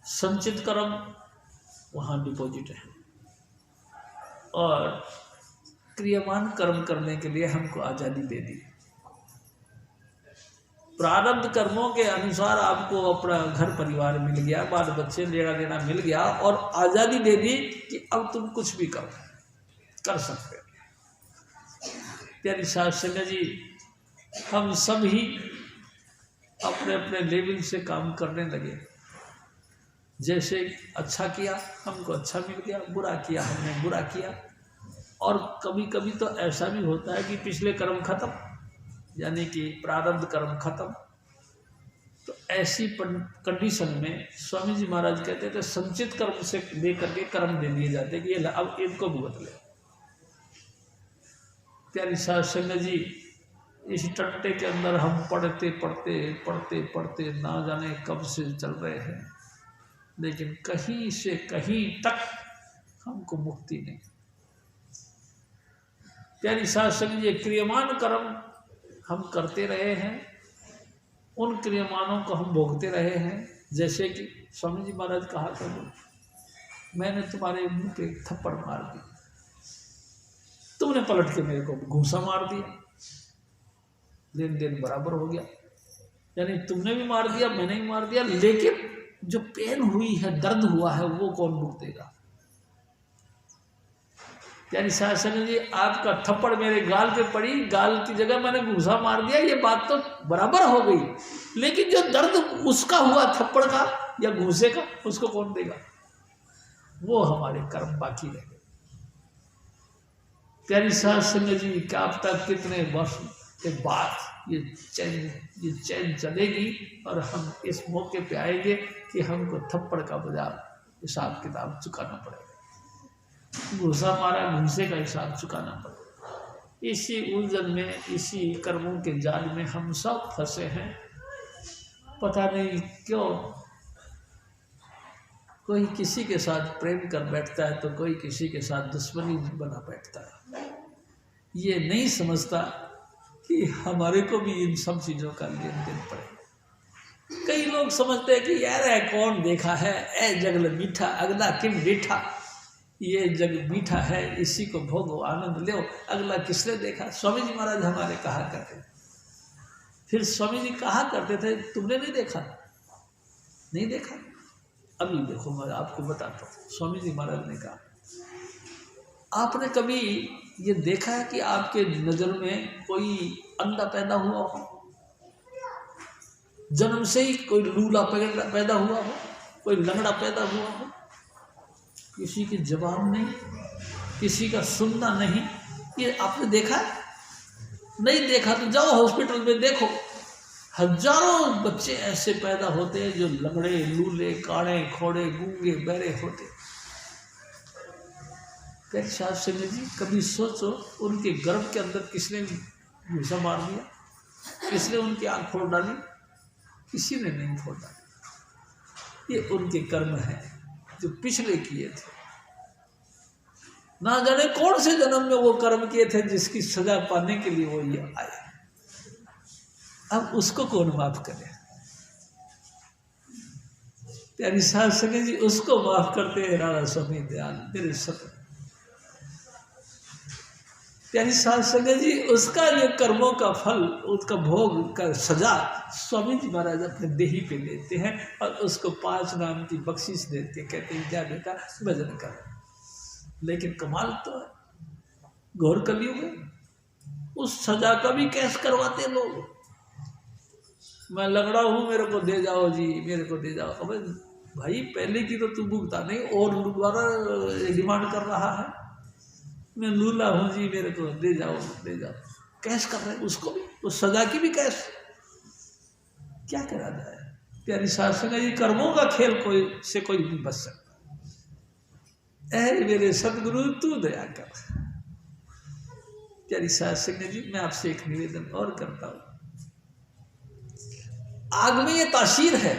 संचित कर्म, वहाँ डिपॉजिट है, और क्रियामान कर्म करने के लिए हमको आज़ादी दे दी। प्रारब्ध कर्मों के अनुसार आपको अपना घर परिवार मिल गया, बाल बच्चे लेना देना मिल गया, और आज़ादी दे दी कि अब तुम कुछ भी कर सकते हो। प्यारी साध संगत जी, हम सब ही अपने अपने लेवल से काम करने लगे। जैसे अच्छा किया हमको अच्छा मिल गया, बुरा किया हमने बुरा किया, और कभी कभी तो ऐसा भी होता है कि पिछले कर्म खत्म, यानी कि प्रारब्ध कर्म खत्म। तो ऐसी कंडीशन में स्वामी जी महाराज कहते थे, संचित कर्म से लेकर के कर्म दे दिए जाते कि ये अब इनको भुगत ले। प्यारी साध संगत जी, इस टट्टे के अंदर हम पढ़ते पढ़ते पढ़ते पढ़ते ना जाने कब से चल रहे हैं, लेकिन कहीं से कहीं तक हमको मुक्ति नहीं। प्यारी साध संगत जी, क्रियमान कर्म हम करते रहे हैं, उन क्रियमानों को हम भोगते रहे हैं। जैसे कि स्वामी जी महाराज कहा करते, मैंने तुम्हारे मुंह पे थप्पड़ मार दी, तुमने पलट के मेरे को घूंसा मार दिया, लेन देन बराबर हो गया। यानी तुमने भी मार दिया, मैंने भी मार दिया, लेकिन जो पेन हुई है, दर्द हुआ है, वो कौन भुगतेगा? यानी साध संगत जी, आपका थप्पड़ मेरे गाल पे पड़ी, गाल की जगह मैंने घूंसा मार दिया, ये बात तो बराबर हो गई, लेकिन जो दर्द उसका हुआ थप्पड़ का या घूंसे का, उसको कौन देगा? वो हमारे कर्म बाकी रह गए। प्यारी साध संगत जी, क्या अब तक कितने वर्ष के बाद ये चैन चलेगी और हम इस मौके पे आएंगे कि हमको थप्पड़ का बाजार हिसाब किताब चुकाना पड़ेगा, घूंसा मारा घूंसे का हिसाब चुकाना पड़ेगा। इसी उलझन में, इसी कर्मों के जाल में हम सब फंसे हैं। पता नहीं क्यों कोई किसी के साथ प्रेम कर बैठता है तो कोई किसी के साथ दुश्मनी बना बैठता है। ये नहीं समझता कि हमारे को भी इन सब चीज़ों का लेन देन पड़ेगा। कई लोग समझते हैं कि यार है कौन देखा है, ए जगल मीठा अगला किम मीठा, ये जग मीठा है इसी को भोगो आनंद लो, अगला किसने देखा। स्वामी जी महाराज हमारे कहा करते थे। फिर स्वामी जी कहा करते थे, तुमने नहीं देखा? नहीं देखा? अभी देखो मैं आपको बताता हूँ। स्वामी जी महाराज ने कहा, आपने कभी ये देखा है कि आपके नज़र में कोई अंधा पैदा हुआ हो, जन्म से ही कोई लूला पैदा हुआ हो, कोई लंगड़ा पैदा हुआ हो, किसी की जबान नहीं, किसी का सुनना नहीं, ये आपने देखा है? नहीं देखा तो जाओ हॉस्पिटल में देखो, हजारों बच्चे ऐसे पैदा होते हैं जो लंगड़े, लूले, काड़े, खोड़े, गूंगे, बहरे होते। साहब सिंह जी कभी सोचो उनके गर्भ के अंदर किसने घुसा मार दिया, किसने उनकी आँख फोड़ डाली? किसी ने नहीं फोड़ डाली। ये उनके कर्म हैं जो पिछले किए थे, ना जाने कौन से जन्म में वो कर्म किए थे जिसकी सजा पाने के लिए वो ये आए। अब उसको कौन माफ करे? प्यारी साहब संगे जी उसको माफ करते हैं राधा स्वामी दयाल मेरे सत। प्यारी साहब संगे जी उसका जो कर्मों का फल, उसका भोग का सजा स्वामी जी महाराज अपने देही पे लेते हैं और उसको 5 नाम की बख्शिश देते हैं, कहते हैं जा बेटा भजन कर। लेकिन कमाल तो है, घोर कलयुग है, उस सजा का भी कैस करवाते लोग। मैं लंगड़ा हूँ, मेरे को दे जाओ जी, मेरे को दे जाओ। अबे भाई पहले की तो तू भुगता नहीं और दोबारा डिमांड कर रहा है। मैं लूला हूँ जी, मेरे को दे जाओ, दे जाओ। कैश कर रहे उसको भी, उस सजा की भी कैश। क्या करा जाए? प्यारी शासन ये कर्मों का खेल कोई से कोई नहीं बच सकता। ऐ मेरे सदगुरु तू दया कर। प्यारी शासन जी मैं आपसे एक निवेदन और करता हूँ। आग में ये तासीर है,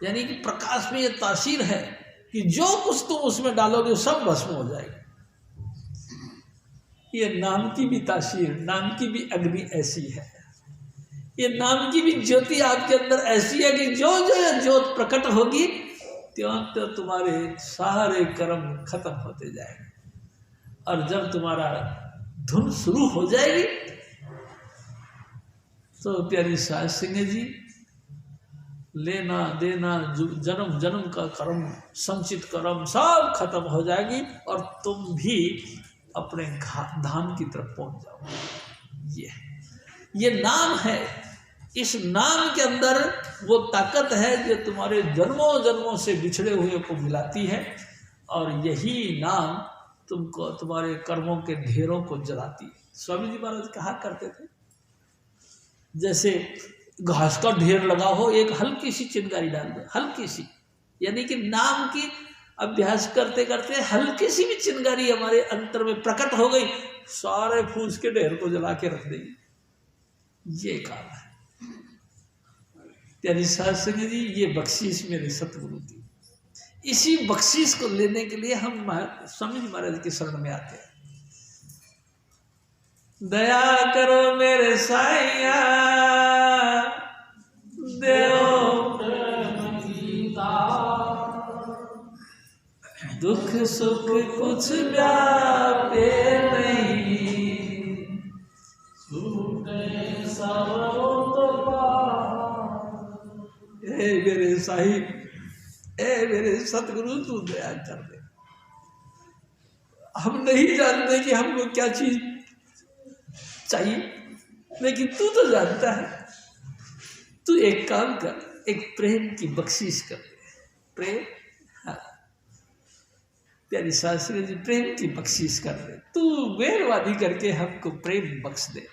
यानी कि प्रकाश में ये तासीर है कि जो कुछ तुम उसमें डालोगे सब भस्म हो जाएगा। ये नाम की भी तासीर, नाम की भी अग्नि ऐसी है, ये नाम की भी ज्योति आपके अंदर ऐसी है कि जो जो ये ज्योत प्रकट होगी त्यों तो तुम्हारे सारे कर्म खत्म होते जाएंगे। और जब तुम्हारा धुन शुरू हो जाएगी तो प्यारी सास सिंह जी लेना देना जन्म जन्म का कर्म, संचित कर्म सब खत्म हो जाएगी और तुम भी अपने धाम की तरफ पहुंच जाओ। ये नाम है, इस नाम के अंदर वो ताकत है जो तुम्हारे जन्मों जन्मों से बिछड़े हुए को मिलाती है और यही नाम तुमको तुम्हारे कर्मों के ढेरों को जलाती है। स्वामी जी महाराज कहा करते थे जैसे घास का ढेर लगा हो, एक हल्की सी चिंगारी डाल दो, हल्की सी, यानी कि नाम की अभ्यास करते करते हल्की सी भी चिंगारी हमारे अंतर में प्रकट हो गई, सारे फूस के ढेर को जला के रख देगी। ये काम है प्यारी साध संगत जी, ये बख्शीश मेरे सतगुरु की। इसी बख्शीश को लेने के लिए हम स्वामी जी महाराज के शरण में आते हैं। दया करो मेरे साईया देव दुख सुख कुछ व्यापे नहीं, ए मेरे साहिब, ए मेरे सतगुरु तू दया कर दे। हम नहीं जानते कि हमको क्या चीज चाहिए, लेकिन तू तो जानता है। तू एक काम कर, एक प्रेम की बख्शीश कर दे। प्रेम, हाँ प्यारी शास्त्री जी, प्रेम की बख्शीश कर दे। तू मेहरबानी करके हमको प्रेम बख्श दे।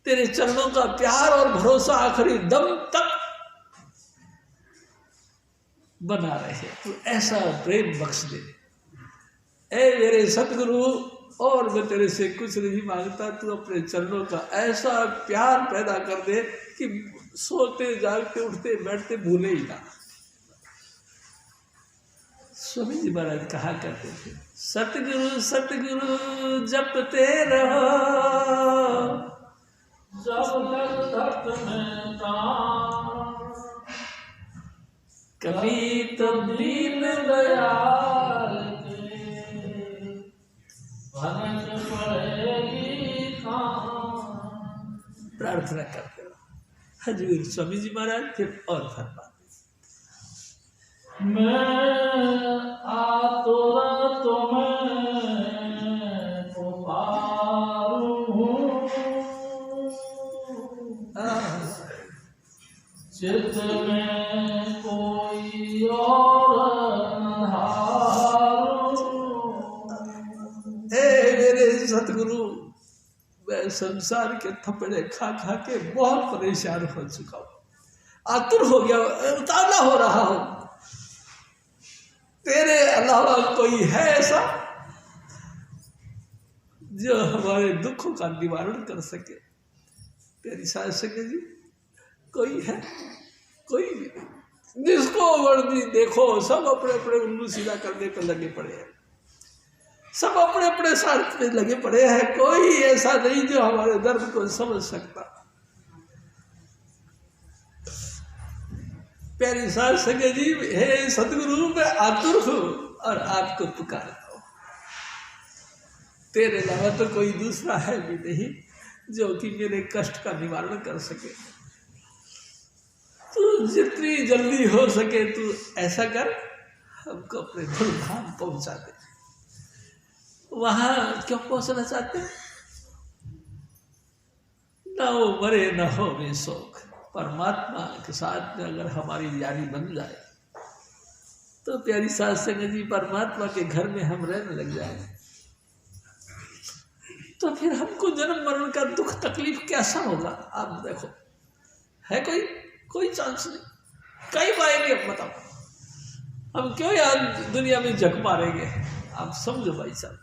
तेरे चरणों का प्यार और भरोसा आखिरी दम तक बना रहे, तू ऐसा प्रेम बख्श दे। ए मेरे सतगुरु, और मैं तेरे से कुछ नहीं मांगता, तू अपने चरणों का ऐसा प्यार पैदा कर दे कि सोते जागते उठते बैठते भूले ही ना। स्वामी जी महाराज कहा करते थे, सतगुरु सतगुरु जपते रहो जब तक में प्राण, कभी तो दीन दयाल प्रार्थना करते हो। हजूर स्वामी जी महाराज फिर और फरमाते, मैं आतुर तुम्हें मेरे सतगुरु, मैं संसार के थप्पड़े खा खा के बहुत परेशान हो चुका हूँ, आतुर हो गया, उतावला हो रहा हूँ। तेरे अलावा कोई है ऐसा जो हमारे दुखों का निवारण कर सके? तेरी साथ संगत जी कोई है? कोई भी नहीं। जिसको वर्दी देखो सब अपने अपने उल्लू सीधा करने पर लगे पड़े हैं, सब अपने अपने स्वार्थ में लगे पड़े हैं। कोई ऐसा नहीं जो हमारे दर्द को समझ सकता। प्यारी साथ संगत जी, हे सतगुरु, मैं आतुर हूं और आपको पुकारता हूं। तेरे अलावा तो कोई दूसरा है भी नहीं जो कि मेरे कष्ट का निवारण कर सके। तू जितनी जल्दी हो सके तू ऐसा कर, हमको अपने धूमधाम पहुंचा दे। वहां क्यों पहुंचना चाहते? न वो मरे न हो वे शोक। परमात्मा के साथ में अगर हमारी यारी बन जाए तो प्यारी साथ संगत जी, परमात्मा के घर में हम रहने लग जाए तो फिर हमको जन्म मरण का दुख तकलीफ कैसा होगा? आप देखो, है कोई चांस नहीं। कई पाएंगे? अब बताओ, हम क्यों यार दुनिया में जग मारेंगे? आप समझो भाई साहब।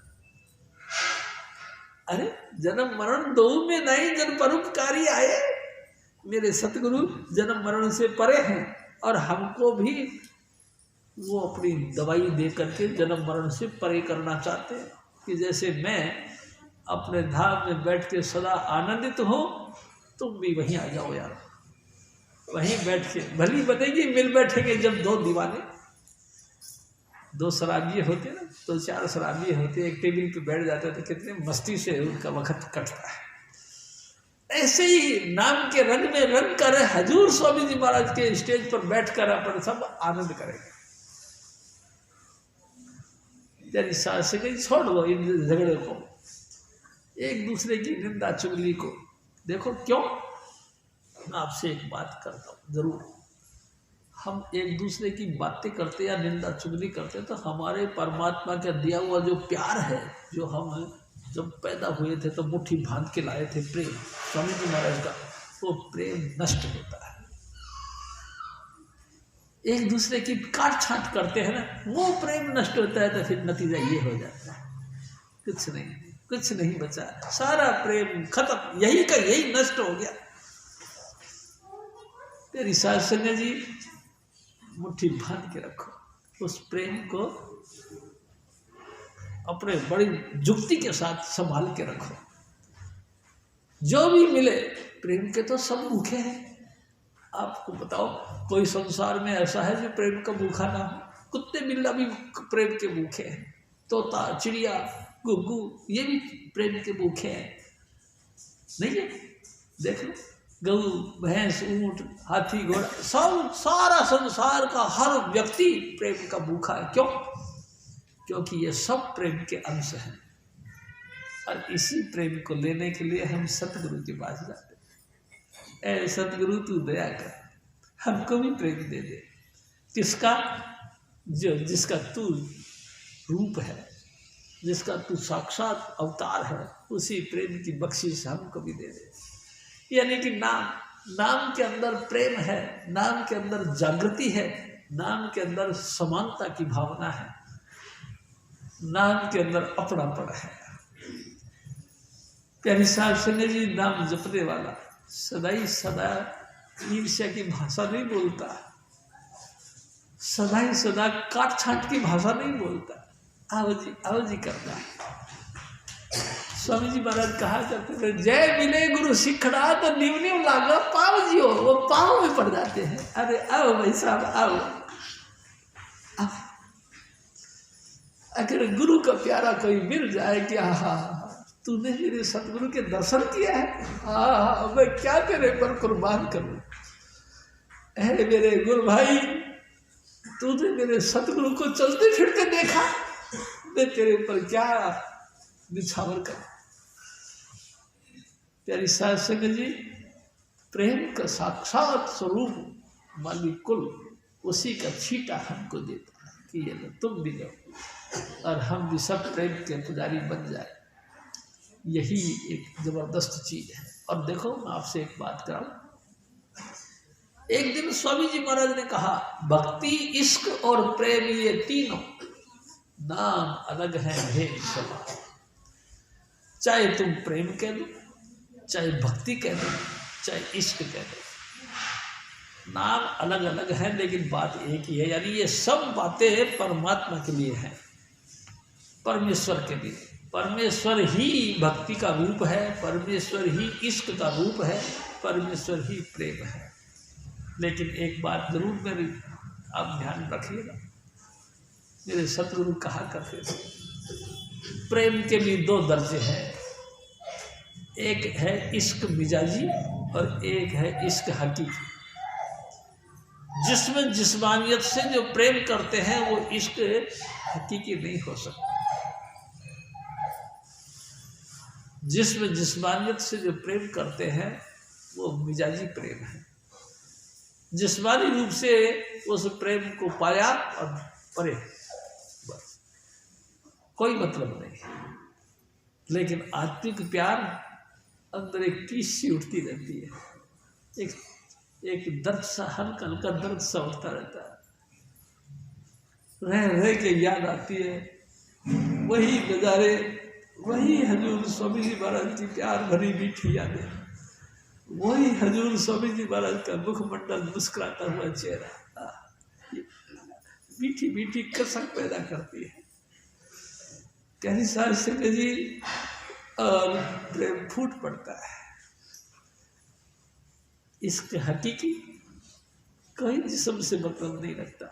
अरे जन्म मरण दो में नहीं, जन परोपकारी आए। मेरे सतगुरु जन्म मरण से परे हैं और हमको भी वो अपनी दवाई दे करके जन्म मरण से परे करना चाहते हैं कि जैसे मैं अपने धाम में बैठ के सदा आनंदित हो, तुम भी वहीं आ जाओ यार। वहीं बैठ के भली बनेगी, मिल बैठेंगे जब दो दीवाने, दो शराबी होते ना, तो चार शराबी होते, एक टेबल पे बैठ जाते तो कितने मस्ती से उनका वक्त कटता है। ऐसे ही नाम के रंग में रंग कर हजूर स्वामी जी महाराज के स्टेज पर बैठकर अपन सब आनंद करेंगे। तेरी सास से कहीं छोड़ दो इन झगड़े को, एक दूसरे की निंदा चुगली को। देखो क्यों, मैं आपसे एक बात करता हूँ, जरूर हम एक दूसरे की बातें करते या निंदा चुगली करते तो हमारे परमात्मा का दिया हुआ जो प्यार है, जो हम जब पैदा हुए थे तो मुट्ठी बांध के लाए थे प्रेम स्वामी जी महाराज का, वो प्रेम नष्ट होता है। एक दूसरे की काट छांट करते हैं ना, वो प्रेम नष्ट होता है तो फिर नतीजा ये हो जाता है, कुछ नहीं बचा, सारा प्रेम खत्म, यही का यही नष्ट हो गया। तेरी सास संगत जी, मुट्ठी बांध के रखो उस प्रेम को, अपने बड़ी जुक्ति के साथ संभाल के रखो। जो भी मिले प्रेम के तो सब भूखे हैं। आपको बताओ, कोई संसार में ऐसा है जो प्रेम का भूखा ना हो? कुत्ते बिल्ला भी प्रेम के भूखे हैं, तोता चिड़िया गुग्गू ये भी प्रेम के भूखे हैं, नहीं है? देख लो, गऊ भैंस ऊंट हाथी घोड़ा सब, सारा संसार का हर व्यक्ति प्रेम का भूखा है। क्यों? क्योंकि ये सब प्रेम के अंश हैं और इसी प्रेम को लेने के लिए हम सतगुरु के पास जाते हैं। ऐ सतगुरु तू दया कर, हमको भी प्रेम दे दे। किसका? जिसका तू रूप है, जिसका तू साक्षात अवतार है, उसी प्रेम की बख्शिश हमको भी दे दे। यानी कि नाम के अंदर प्रेम है, नाम के अंदर जागृति है, नाम के अंदर समानता की भावना है, नाम के अंदर अपनापन है। प्यारी साहब संगत जी, नाम जपने वाला सदा ईर्ष्या की भाषा नहीं बोलता, सदा काट छाट की भाषा नहीं बोलता, आओ जी करता है। स्वामी जी महाराज कहा करते थे, जय मिले गुरु सिखड़ा तो निव लागा पाव जियो, वो पाव में पड़ जाते हैं। अरे आओ भाई साहब आओ। अगर गुरु का प्यारा कोई मिल जाए कि हाँ तूने मेरे सतगुरु के दर्शन किया है, हाँ मैं क्या तेरे पर कुर्बान करूं। अरे मेरे गुरु भाई, तूने मेरे सतगुरु को चलते फिरते देखा, मैं तेरे पर क्या निछावर करूं। प्यारी साध संगत जी, प्रेम का साक्षात स्वरूप मालिक कुल उसी का छींटा हमको देता है कि ये लो तुम भी लो और हम भी सब प्रेम के पुजारी बन जाए। यही एक जबरदस्त चीज है। और देखो मैं आपसे एक बात कराऊं, एक दिन स्वामी जी महाराज ने कहा भक्ति, इश्क और प्रेम ये तीनों नाम अलग हैं भेद समान। चाहे तुम प्रेम कह दो, चाहे भक्ति कह दो, चाहे इश्क कह दो, नाम अलग अलग है लेकिन बात एक ही है। यानी ये सब बातें परमात्मा के लिए हैं, परमेश्वर के लिए। परमेश्वर ही भक्ति का रूप है, परमेश्वर ही इश्क का रूप है, परमेश्वर ही प्रेम है। लेकिन एक बात जरूर मेरी आप ध्यान रखिएगा, मेरे सतगुरु कहा करते थे प्रेम के भी दो दर्जे हैं, एक है इश्क मिजाजी और एक है इश्क हकीकी। जिसमें जिस्मानियत से जो प्रेम करते हैं वो इश्क हकीकी नहीं हो सकता। जिसमें जिस्मानियत से जो प्रेम करते हैं वो मिजाजी प्रेम है। जिस्मानी रूप से उस प्रेम को पाया और परे, बस कोई मतलब नहीं। लेकिन आत्मिक प्यार अंदर एक टीस सी उठती रहती है, एक दर्द सा, हल्का हल्का दर्द सा उठता रहता है। रह रह के याद आती है वही नज़ारे, वही हजूर स्वामी जी महाराज की प्यार भरी मीठी यादें, वही हजूर स्वामी जी महाराज का मुखमंडल, मुस्कुराता हुआ चेहरा, मीठी मीठी कसक पैदा करती है। कहनी साहब सिंह जी और प्रेम फूट पड़ता है। इसके हकीकी कोई जिस्म से मतलब नहीं रखता,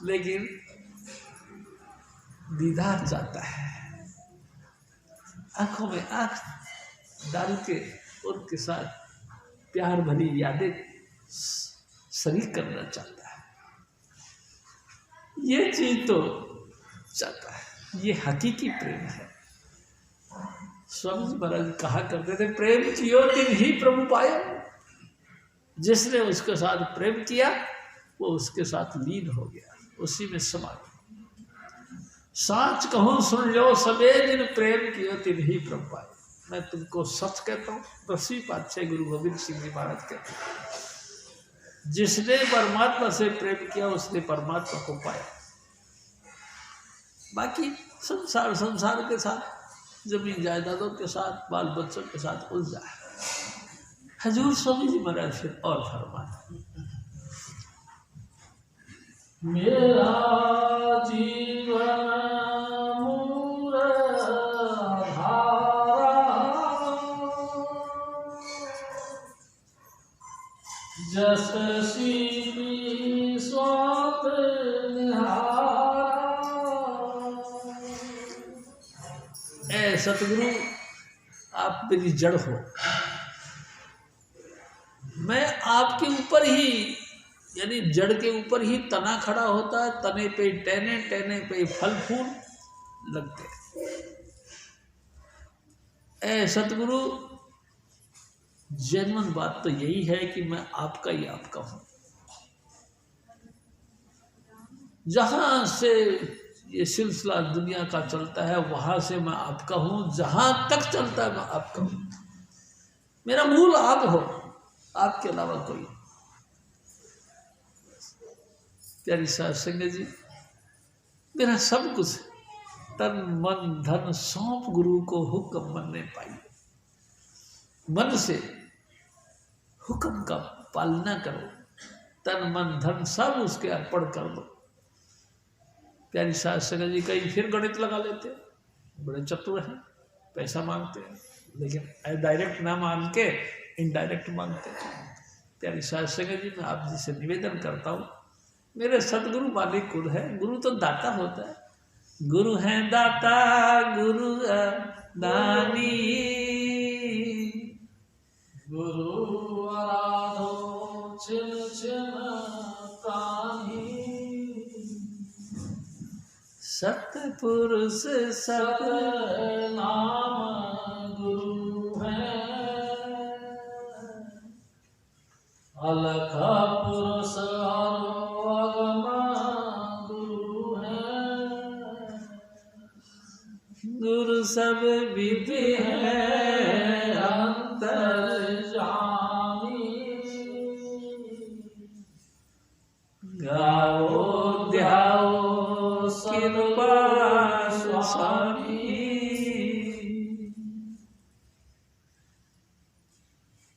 लेकिन दीदार जाता है, आंखों में आंख डाल के उनके साथ प्यार भरी यादें शरीक करना चाहता है। ये चीज तो चाहता है, ये हकीकी प्रेम है। स्वामी जी महाराज कहा करते थे प्रेम कियो तिन ही प्रभु पायो। जिसने उसके साथ प्रेम किया वो उसके साथ लीन हो गया, उसी में समा गया। साच कहूँ सुन लो सबे दिन प्रेम कियो तिन ही प्रभु पायो। मैं तुमको सच कहता हूँ, 10वीं पातशाही गुरु गोविंद सिंह जी महाराज कहते हैं जिसने परमात्मा से प्रेम किया उसने परमात्मा को पाया। बाकी संसार के साथ, जमीन जायदादों के साथ, बाल बच्चों के साथ उलझा है। हजूर स्वामी जी महाराज फिर और फरमाते मेरा जीवन मूल जस सीपी स्वात निहारा। ऐ सतगुरु आप मेरी जड़ हो, मैं आपके ऊपर ही, यानी जड़ के ऊपर ही तना खड़ा होता है, तने पे टहने, टहने पे फल फूल लगते। ऐ सतगुरु जेन्युइन बात तो यही है कि मैं आपका ही आपका हूं। जहां से ये सिलसिला दुनिया का चलता है वहां से मैं आपका हूं, जहां तक चलता है मैं आपका हूं। मेरा मूल आप हो, आपके अलावा कोई। प्यारी साहब सिंह जी, मेरा सब कुछ तन मन धन सौंप गुरु को हुक्म मन ने पाई। मन से हुक्म का पालना करो, तन मन धन सब उसके अर्पण कर दो। प्यारी साहब सिंह जी कहीं फिर गणित लगा लेते, बड़े चतुर हैं, पैसा मांगते हैं, लेकिन डायरेक्ट ना मांग के इनडायरेक्ट मांगते हैं। प्यारी साहब सिंह जी मैं आप जी से निवेदन करता हूँ, मेरे सतगुरु मालिक गुरु है। गुरु तो दाता होता है, गुरु है दाता गुरु दानी, गुरु आराधो छिन छिन प्राणी। सतपुरुष सत नाम गुरु है, अलख पुरुष सब विध है अंतर्यामी। गाओ ध्याओ कृपा स्वामी।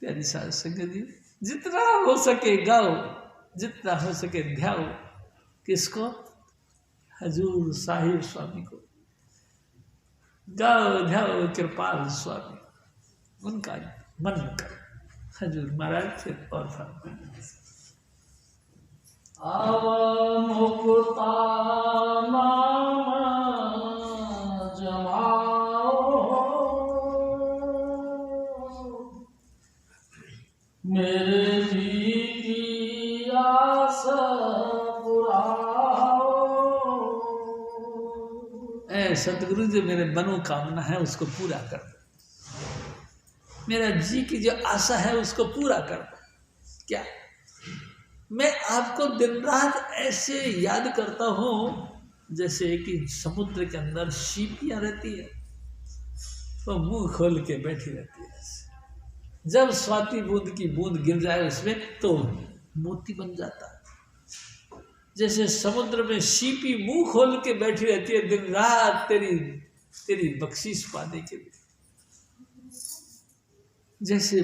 प्यारी साध संगत जी, जितना हो सके गाओ, जितना हो सके ध्याओ। किसको? हजूर साहिब स्वामी को। गाओ ध्याओ कृपाल स्वामी, उनका मन कर। हजूर महाराज फिर और फरमाएं, मुक्ता नाम जमाओ, मेरे जी की आस पुराओ। ऐ सतगुरु जो मेरे मनोकामना है उसको पूरा कर दो, मेरा जी की जो आशा है उसको पूरा कर दो। क्या मैं आपको दिन रात ऐसे याद करता हूँ जैसे कि समुद्र के अंदर सीपियाँ रहती है, वो मुंह खोल के बैठी रहती है। जब स्वाति बूंद की बूंद गिर जाए उसमें तो मोती बन जाता है। जैसे समुद्र में सीपी मुंह खोल के बैठी रहती है दिन रात तेरी बख्शीश पाने के लिए। जैसे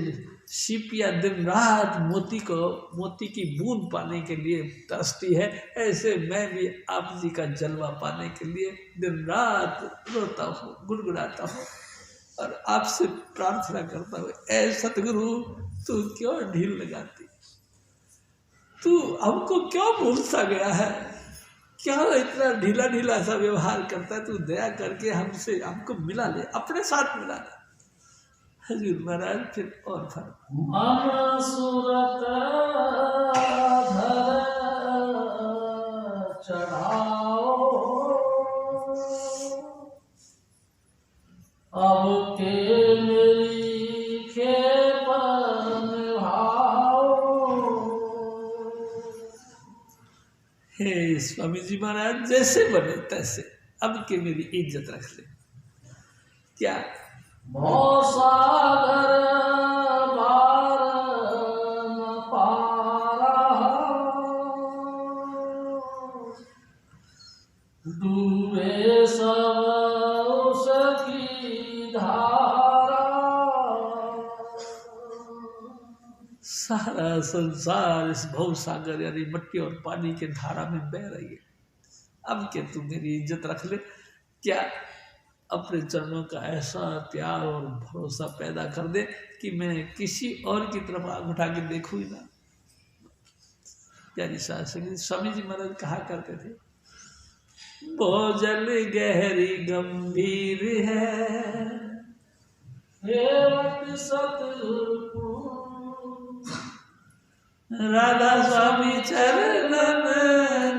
सीपियाँ दिन रात मोती की बूंद पाने के लिए तरसती है, ऐसे मैं भी आप जी का जलवा पाने के लिए दिन रात रोता हूँ, गुड़गुड़ाता हूँ और आपसे प्रार्थना करता हूँ, ऐ सतगुरु तू क्यों ढील लगाती, तू हमको क्यों भूल सा गया है, क्या इतना ढीला ढीला सा व्यवहार करता है, तू दया करके हमको मिला ले, अपने साथ मिला ले। हजूर महाराज फिर और सूरत चढ़ाओ, अब के मेरी खेप निभाओ। हे स्वामी जी महाराज, जैसे बने तैसे अब के मेरी इज्जत रख ले। क्या सागर बार न पारा, डूबे सब उसकी धारा। सारा संसार इस भव सागर यानी मिट्टी और पानी के धारा में बह रही है। अब के तू मेरी इज्जत रख ले। क्या अपने चरणों का ऐसा प्यार और भरोसा पैदा कर दे कि मैं किसी और की तरफ आँख उठा के देखूँ ही ना। प्यारी साध संगत, स्वामी जी महाराज कहा करते थे, भोजल गहरी गंभीर है, राधा स्वामी चरणन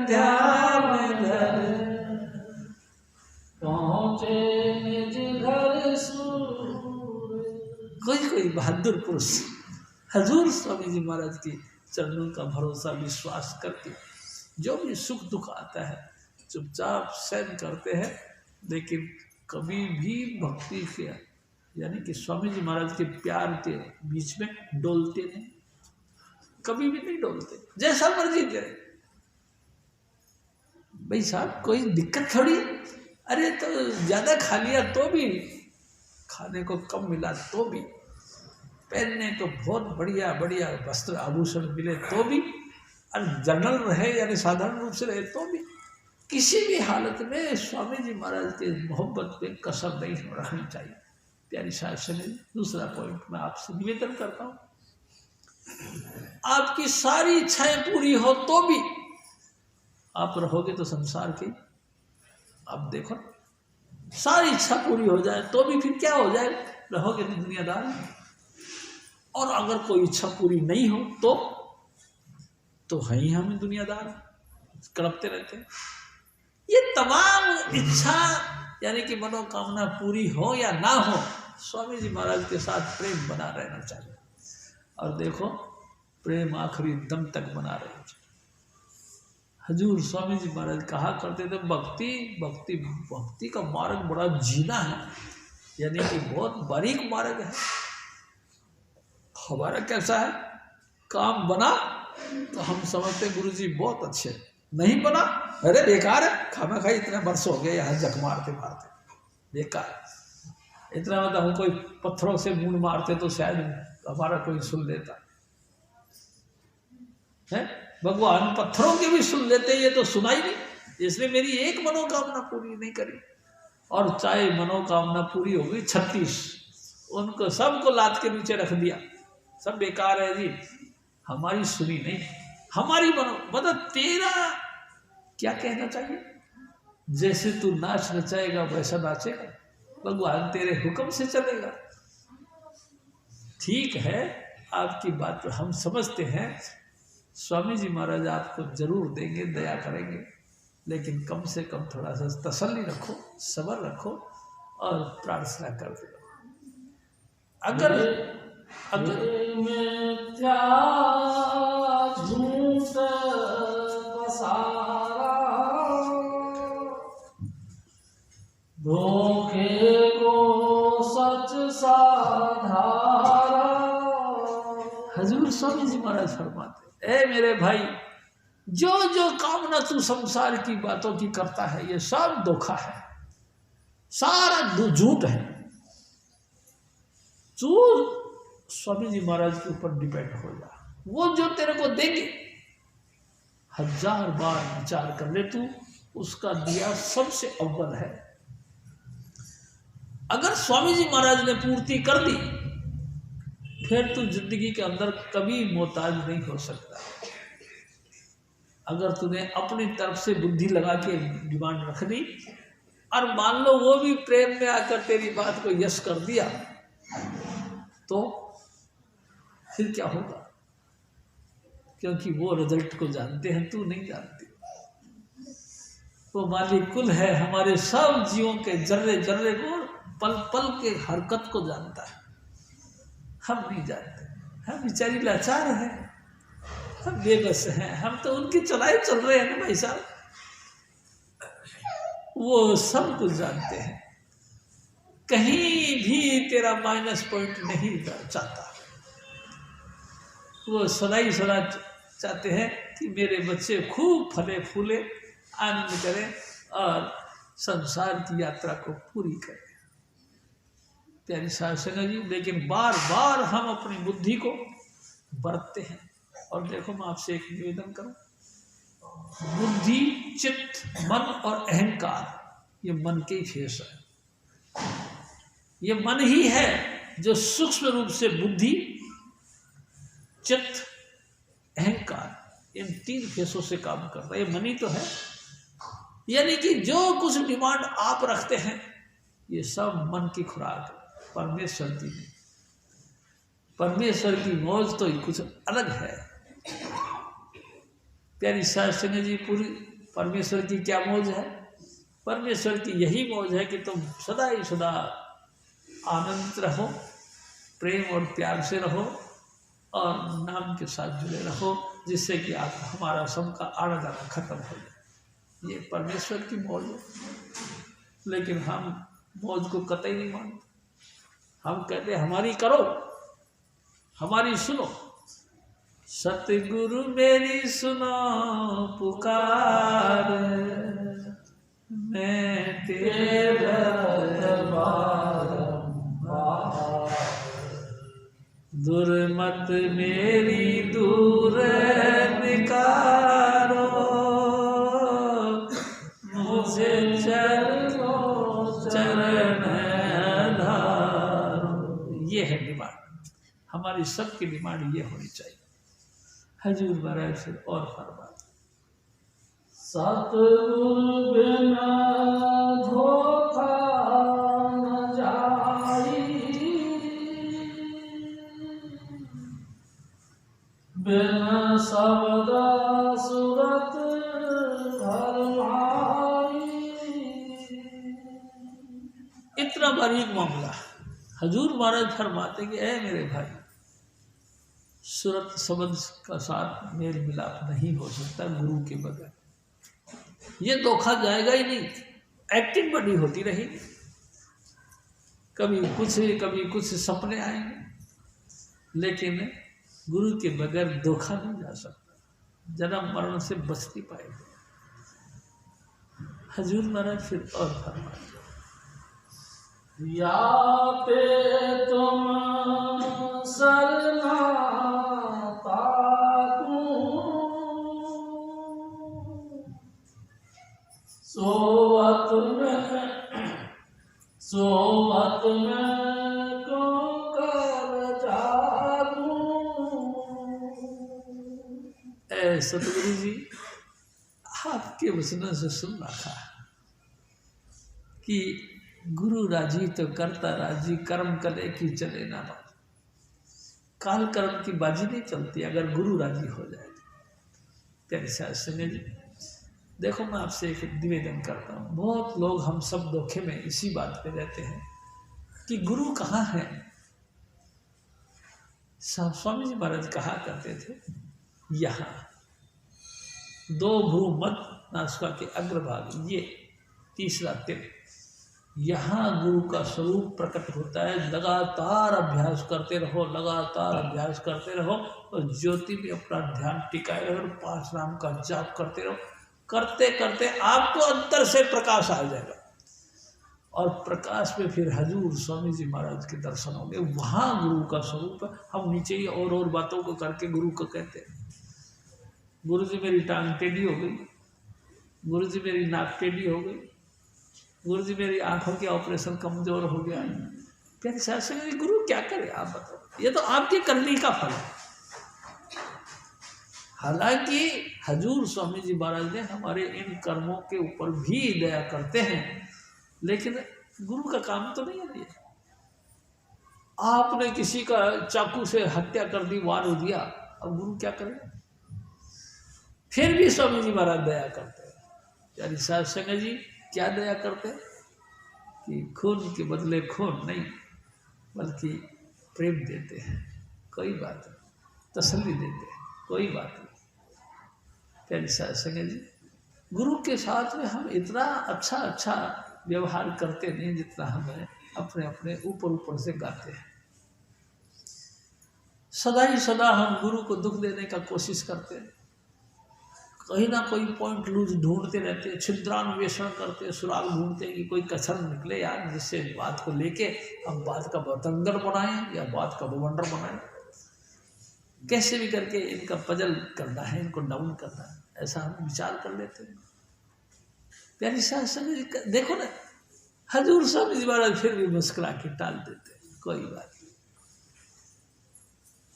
ध्यान धर, पहुँचे निज घर सूर। कोई बहादुर पुरुष हजूर स्वामी जी महाराज की चरणों का भरोसा विश्वास करके जो भी सुख दुख आता है चुपचाप सहन करते हैं, लेकिन कभी भी भक्ति के यानी कि स्वामी जी महाराज के प्यार के बीच में डोलते नहीं, कभी भी नहीं डोलते, जैसा मर्जी करे। भाई साहब कोई दिक्कत थोड़ी है, अरे तो ज़्यादा खा लिया तो भी, खाने को कम मिला तो भी, पहनने को बहुत बढ़िया बढ़िया वस्त्र आभूषण मिले तो भी, और जनरल रहे यानी साधारण रूप से रहे तो भी, किसी भी हालत में स्वामी जी महाराज के मोहब्बत पे कसर नहीं रखनी चाहिए। प्यारी साहब से दूसरा पॉइंट मैं आपसे निवेदन करता हूँ, आपकी सारी इच्छाएं पूरी हो तो भी आप रहोगे तो संसार की, आप देखो सारी इच्छा पूरी हो जाए तो भी फिर क्या हो जाए, रहोगे तो दुनियादार। और अगर कोई इच्छा पूरी नहीं हो तो है ही हम दुनियादार, कड़पते रहते हैं। ये तमाम इच्छा यानी कि मनोकामना पूरी हो या ना हो, स्वामी जी महाराज के साथ प्रेम बना रहना चाहिए। और देखो प्रेम आखिरी दम तक बना रहना चाहिए। हजूर स्वामी जी महाराज कहा करते थे भक्ति भक्ति भक्ति का मार्ग बड़ा जीना है, यानी कि बहुत बारीक मार्ग है। हमारा कैसा है, काम बना तो हम समझते गुरु जी बहुत अच्छे, नहीं बना अरे बेकार है, खाना खाई इतने वर्ष हो गए यहाँ जग मारते मारते बेकार। इतना मतलब हम कोई पत्थरों से मुंड मारते तो शायद हमारा कोई सुन लेता है, भगवान पत्थरों के भी सुन लेते, ये तो सुना ही नहीं, इसने मेरी एक मनोकामना पूरी नहीं करी। और चाहे मनोकामना पूरी हो गई 36, उनको सबको लात के नीचे रख दिया, सब बेकार है जी, हमारी सुनी नहीं, हमारी मतलब तेरा क्या कहना चाहिए, जैसे तू नाच नचाएगा वैसा नाचेगा, भगवान तेरे हुक्म से चलेगा। ठीक है, आपकी बात हम समझते हैं, स्वामी जी महाराज आपको जरूर देंगे, दया करेंगे, लेकिन कम से कम थोड़ा सा तसल्ली रखो, सब्र रखो और प्रार्थना करते रहो। अगर धोखे को सच साधारा। हजूर स्वामी जी महाराज फरमाते, ए मेरे भाई, जो जो कामना तू संसार की बातों की करता है ये सब धोखा है, सारा झूठ है। तू स्वामी जी महाराज के ऊपर डिपेंड हो जा, वो जो तेरे को देंगे 1000 बार विचार कर ले, तू उसका दिया सबसे अव्वल है। अगर स्वामी जी महाराज ने पूर्ति कर दी फिर तू जिंदगी के अंदर कभी मोहताज नहीं हो सकता। अगर तूने अपनी तरफ से बुद्धि लगा के डिमांड रख दी और मान लो वो भी प्रेम में आकर तेरी बात को यस कर दिया, तो फिर क्या होगा, क्योंकि वो रिजल्ट को जानते हैं, तू नहीं जानती। वो मालिक कुल है, हमारे सब जीवों के जर्रे जर्रे को, पल पल के हरकत को जानता है, हम नहीं जानते, हम बेचारी लाचार हैं, हम बेबस हैं, हम तो उनकी चलाई चल रहे हैं ना भाई साहब, वो सब कुछ जानते हैं, कहीं भी तेरा माइनस पॉइंट नहीं चाहता। वो सदा चाहते हैं कि मेरे बच्चे खूब फले फूले, आनंद करें और संसार की यात्रा को पूरी करें। प्यारी साध संगत जी, लेकिन बार बार हम अपनी बुद्धि को बरतते हैं। और देखो, मैं आपसे एक निवेदन करूं, बुद्धि, चित्त, मन और अहंकार, ये मन के ही फेस है। ये मन ही है जो सूक्ष्म रूप से बुद्धि, चित्त, अहंकार, इन 3 फेसों से काम कर रहा है। ये मन ही तो है, यानी कि जो कुछ डिमांड आप रखते हैं ये सब मन की खुराक है, परमेश्वर की नहीं। परमेश्वर की मौज तो कुछ अलग है। प्यारी साध संगत जी, पूरी परमेश्वर की क्या मौज है? परमेश्वर की यही मौज है कि तुम सदा ही सदा आनंदित रहो, प्रेम और प्यार से रहो और नाम के साथ जुड़े रहो, जिससे कि आप हमारा सबका आना जाना खत्म हो जाए। ये परमेश्वर की मौज है, लेकिन हम मौज को कतई नहीं मानते। हम कहते हमारी करो, हमारी सुनो। सतगुरु मेरी सुनो पुकार, मैं तेरे दरबार, दुर्मत मेरी दूर निकारो, मुझे चरण धारो। ये है डिमांड, हमारी सबकी डिमांड ये होनी चाहिए। हजूर महाराज से और फरमा, सतगुरु बिना धोखा न जाई, बिना शब्द सूरत भरमाई। इतना बारीक मामला। हजूर महाराज फरमाते कि ऐ मेरे भाई, सूरत शब्द का साथ मेल मिलाप नहीं हो सकता गुरु के बगैर। ये धोखा जाएगा ही नहीं, एक्टिंग बड़ी होती रहेगी, कभी कुछ सपने आएंगे, लेकिन गुरु के बगैर धोखा नहीं जा सकता, जन्म मरण से बच नहीं पाएगा। हजूर महाराज फिर और फरमाते, या पे तुम सरना ताकू सोवत में को कर जागू। ऐ सतगुरु जी, आपके वचनों से सुन रखा कि गुरु राजी तो करता राजी, कर्म कले की चले ना बाजी। काल कर्म की बाजी नहीं चलती अगर गुरु राजी हो जाए। प्यारे साथ सुनिए जी, देखो मैं आपसे एक निवेदन करता हूँ, बहुत लोग हम सब धोखे में इसी बात पे रहते हैं कि गुरु कहाँ है। स्वामी जी महाराज कहा करते थे, यहाँ दो भ्रू मध्य नासिका के अग्रभाग, ये तीसरा तिल, यहाँ गुरु का स्वरूप प्रकट होता है। लगातार अभ्यास करते रहो, लगातार अभ्यास करते रहो और ज्योति में अपना ध्यान टिकाए रहो और 5 नाम का जाप करते रहो। करते करते आपको अंतर से प्रकाश आ जाएगा और प्रकाश में फिर हजूर स्वामी जी महाराज के दर्शन होंगे। वहाँ गुरु का स्वरूप है। हम नीचे ही और बातों को करके गुरु को कहते हैं, गुरु जी मेरी टांग टेढ़ी हो गई, गुरु जी मेरी नाक टेढ़ी हो गई, गुरु जी मेरी आंखों के ऑपरेशन कमजोर हो गया। प्यारे शास्त्री जी, गुरु क्या करे आप बताओ, ये तो आपके करनी का फल है। हालांकि हजूर स्वामी जी महाराज ने हमारे इन कर्मों के ऊपर भी दया करते हैं, लेकिन गुरु का काम तो नहीं है ये। आपने किसी का चाकू से हत्या कर दी, वार हो दिया, अब गुरु क्या करे? फिर भी स्वामी जी महाराज दया करते हैं। प्यारी साध संगत जी, क्या दया करते हैं कि खून के बदले खून नहीं, बल्कि प्रेम देते हैं, कोई बात नहीं, तसल्ली देते हैं, कोई बात नहीं। प्यारी साध संगत जी, गुरु के साथ में हम इतना अच्छा व्यवहार करते नहीं जितना हमें अपने अपने ऊपर से गाते हैं। सदा ही सदा हम गुरु को दुख देने का कोशिश करते हैं, कहीं ना कोई पॉइंट लूज ढूंढते रहते हैं, छिद्रान्वेषण करते हैं, सुराग ढूंढते हैं कि कोई कसर निकले यार, जिससे बात को लेके हम बात का बतंगड़ बनाएं या बात का बवंडर बनाएं। कैसे भी करके इनका पजल करना है, इनको डाउन करना है, ऐसा हम विचार कर लेते हैं। प्यारी साध संगत जी, देखो ना, हजूर स्वामी जी महाराज फिर भी मुस्कुरा के टाल देते हैं, कोई बात नहीं,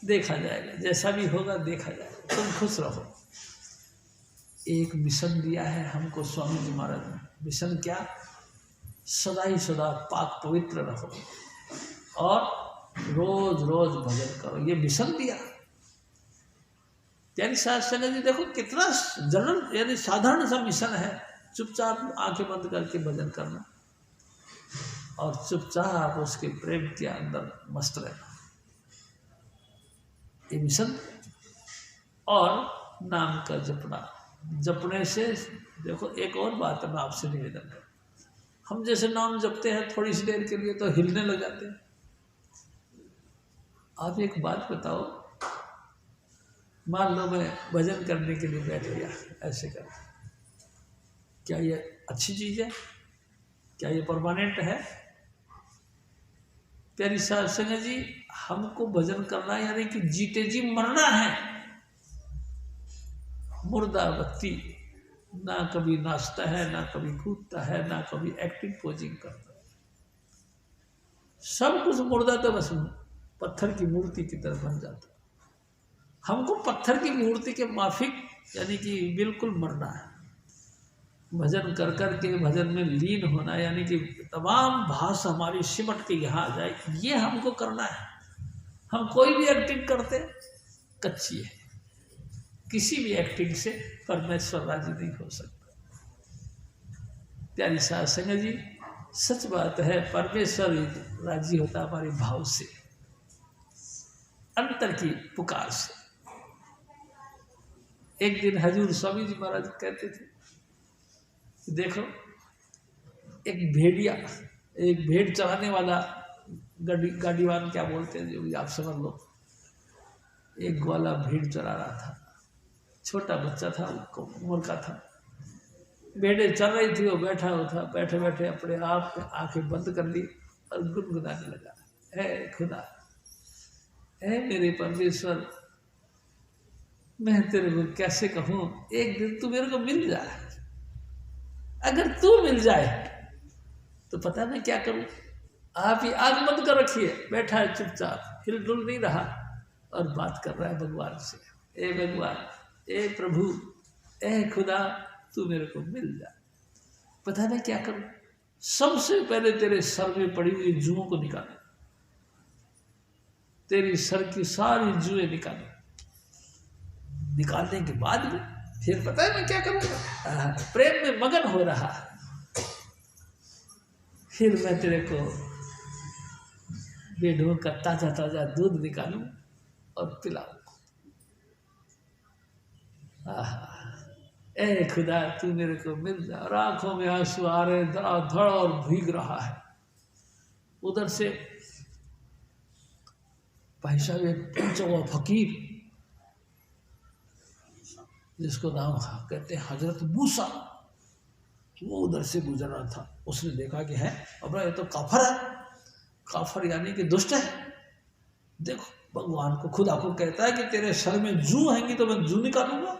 देखा जाएगा, जैसा भी होगा देखा जाएगा, तुम खुश रहो। एक मिशन दिया है हमको स्वामी जी महाराज ने। मिशन क्या? सदा ही सदा पाक पवित्र रहो और रोज रोज भजन करो, ये मिशन दिया। यानी साध संगत जी देखो कितना जनरल यानी साधारण सा मिशन है। चुपचाप आंखें बंद करके भजन करना और चुपचाप उसके प्रेम के अंदर मस्त रहना, ये मिशन। और नाम का जपना, जपने से देखो एक और बात है, मैं आपसे निवेदन है, हम जैसे नाम जपते हैं थोड़ी सी देर के लिए तो हिलने लग जाते हैं। आप एक बात बताओ, मान लो मैं भजन करने के लिए बैठ गया ऐसे कर, क्या ये अच्छी चीज़ है? क्या ये परमानेंट है? प्यारी साध संगत जी, हमको भजन करना यानी कि जीते जी मरना है। मुर्दा व्यक्ति ना कभी नाचता है, ना कभी कूदता है, ना कभी एक्टिंग पोजिंग करता है, सब कुछ मुर्दा तो बस पत्थर की मूर्ति की तरह बन जाता है। हमको पत्थर की मूर्ति के माफिक यानी कि बिल्कुल मरना है। भजन कर कर के भजन में लीन होना यानी कि तमाम भाष हमारी सिमट के यहाँ आ जाए, ये हमको करना है। हम कोई भी एक्टिंग करते कच्ची है, किसी भी एक्टिंग से परमेश्वर राजी नहीं हो सकता। प्यारी साध संगत जी, सच बात है, परमेश्वर राजी होता हमारे भाव से, अंतर की पुकार से। एक दिन हजूर स्वामी जी महाराज कहते थे देखो एक भेड़िया, एक भेड़ चराने वाला गाड़ीवान क्या बोलते हैं जो भी आप समझ लो, एक ग्वाला भेड़ चरा रहा था, छोटा बच्चा था, उम्र का था, भेड़ें चल रही थी, वो बैठा हुआ था, बैठे बैठे अपने आप में आंखें बंद कर ली और गुनगुनाने लगा, है खुदा, है मेरे परमेश्वर, मैं तेरे को कैसे कहूँ, एक दिन तू मेरे को मिल जाए, अगर तू मिल जाए तो पता मैं क्या करूँ। आप ही आग बंद कर रखिए, बैठा है चुपचाप, हिलडुल नहीं रहा और बात कर रहा है भगवान से, ए भगवान, ए प्रभु, ए खुदा, तू मेरे को मिल जा, पता मैं क्या करूं। सबसे पहले तेरे सर में पड़ी हुई जुओं को निकाले, तेरी सर की सारी जुएं निकाले, निकालने के बाद में फिर पता है मैं क्या करूंगा। प्रेम में मगन हो रहा, फिर मैं तेरे को भेड़ों का ताजा ताजा दूध निकालूं और पिलाऊं। ए खुदा, तू मेरे को मिल जा। और आंखों में आंसू आ रहे, धड़ और भीग रहा है। उधर से भाई साहब एक पहुंचा हुआ फकीर, जिसको नाम कहते हैं हजरत मूसा, वो उधर से गुजर रहा था। उसने देखा कि है अब ये तो काफर है, काफर यानी कि दुष्ट है। देखो भगवान को, खुदा को कहता है कि तेरे सर में जू हैंगी तो मैं जू निकालूंगा,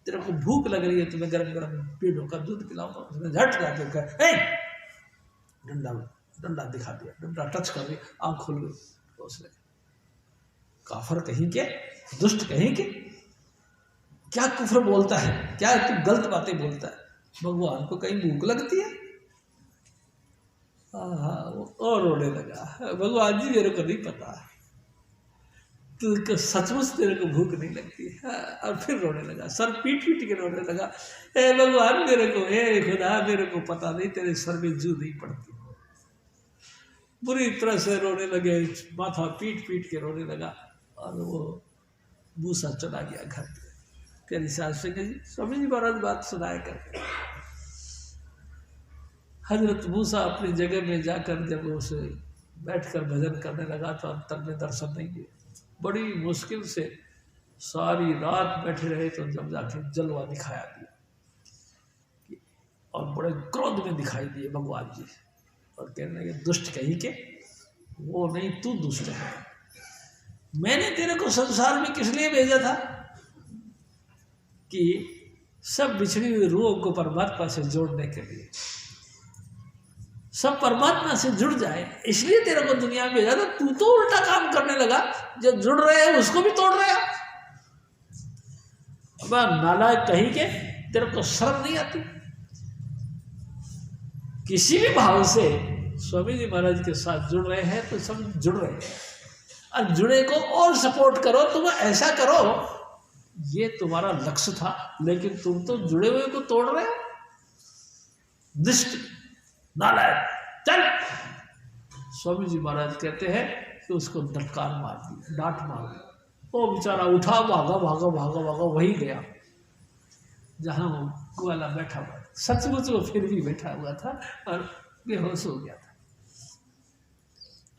तेरे को भूख लग रही है तो मैं गरम गरम भेड़ों का दूध पिलाऊंगा। उसने झट जाके कहा, डंडा डंडा दिखा दिया, डंडा टच कर दिया, आंख खुल गई। तो उसने काफर कहीं के, दुष्ट कहीं के, क्या कुफ्र बोलता है, क्या तू गलत बातें बोलता है, भगवान को कहीं भूख लगती है। और रोने लगा, भगवान जी मेरे को नहीं पता, तो सचमुच तेरे को भूख नहीं लगती है। और फिर रोने लगा, सर पीट पीट के रोने लगा, ए भगवान मेरे को, ए खुदा मेरे को पता नहीं, तेरे सर में जू नहीं पड़ती। बुरी तरह से रोने लगे, माथा पीट पीट के रोने लगा। और वो मूसा चला गया घर पे। तेरी सास से कही, स्वामी जी महाराज बात सुनाया करके। हजरत मूसा अपनी जगह में जाकर जब उसे बैठकर भजन करने लगा तो अंतर में दर्शन नहीं दिए। बड़ी मुश्किल से सारी रात बैठे रहे, तो जब जाके जलवा दिखाया दिया और बड़े क्रोध में दिखाई दिए भगवान जी, और कहने लगे, दुष्ट कहीं के, वो नहीं तू दुष्ट है। मैंने तेरे को संसार में किस लिए भेजा था कि सब बिछड़ी हुई रूहों को परमात्मा से जोड़ने के लिए, सब परमात्मा से जुड़ जाए, इसलिए तेरे को दुनिया में भेजा था। तू तो उल्टा काम करने लगा, जो जुड़ रहे हैं उसको भी तोड़ रहे हैं। अब नालायक कहीं के, तेरे को शर्म नहीं आती। किसी भी भाव से स्वामी जी महाराज के साथ जुड़ रहे हैं तो सब जुड़ रहे हैं, और जुड़े को और सपोर्ट करो, तुम ऐसा करो, ये तुम्हारा लक्ष्य था, लेकिन तुम तो जुड़े हुए को तोड़ रहे हो। दुष्ट नालायक, चल। स्वामी जी महाराज कहते हैं कि उसको डटकार मार दी, डांट मार दी। वो बेचारा उठा, भागा भागा भागा भागा, वही गया जहां वो ग्वाला बैठा हुआ था। सचमुच वो फिर भी बैठा हुआ था और बेहोश हो गया था,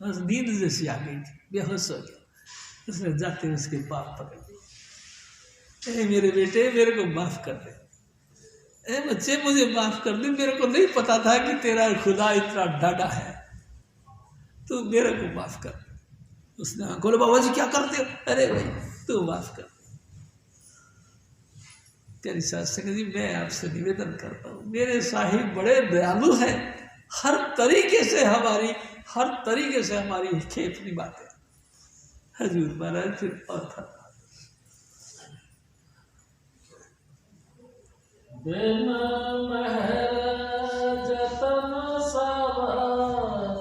बस नींद जैसी आ गई थी, बेहोश हो गया। उसने जाते उसके पाप पकड़ लिए, ए मेरे बेटे, मेरे को माफ कर दे, ए बच्चे मुझे माफ कर दे, मेरे को नहीं पता था कि तेरा खुदा इतना डाढ़ा है, तू मेरे को माफ कर। उसने बोले, बाबा जी क्या करते हो? अरे भाई तू माफ कर। तेरी सास से कही, मैं आपसे निवेदन करता हूँ, मेरे साहिब बड़े दयालु हैं, हर तरीके से हमारी खेप निभाते हैं। हजूर महाराज फिर और था, बिन महर जतन सब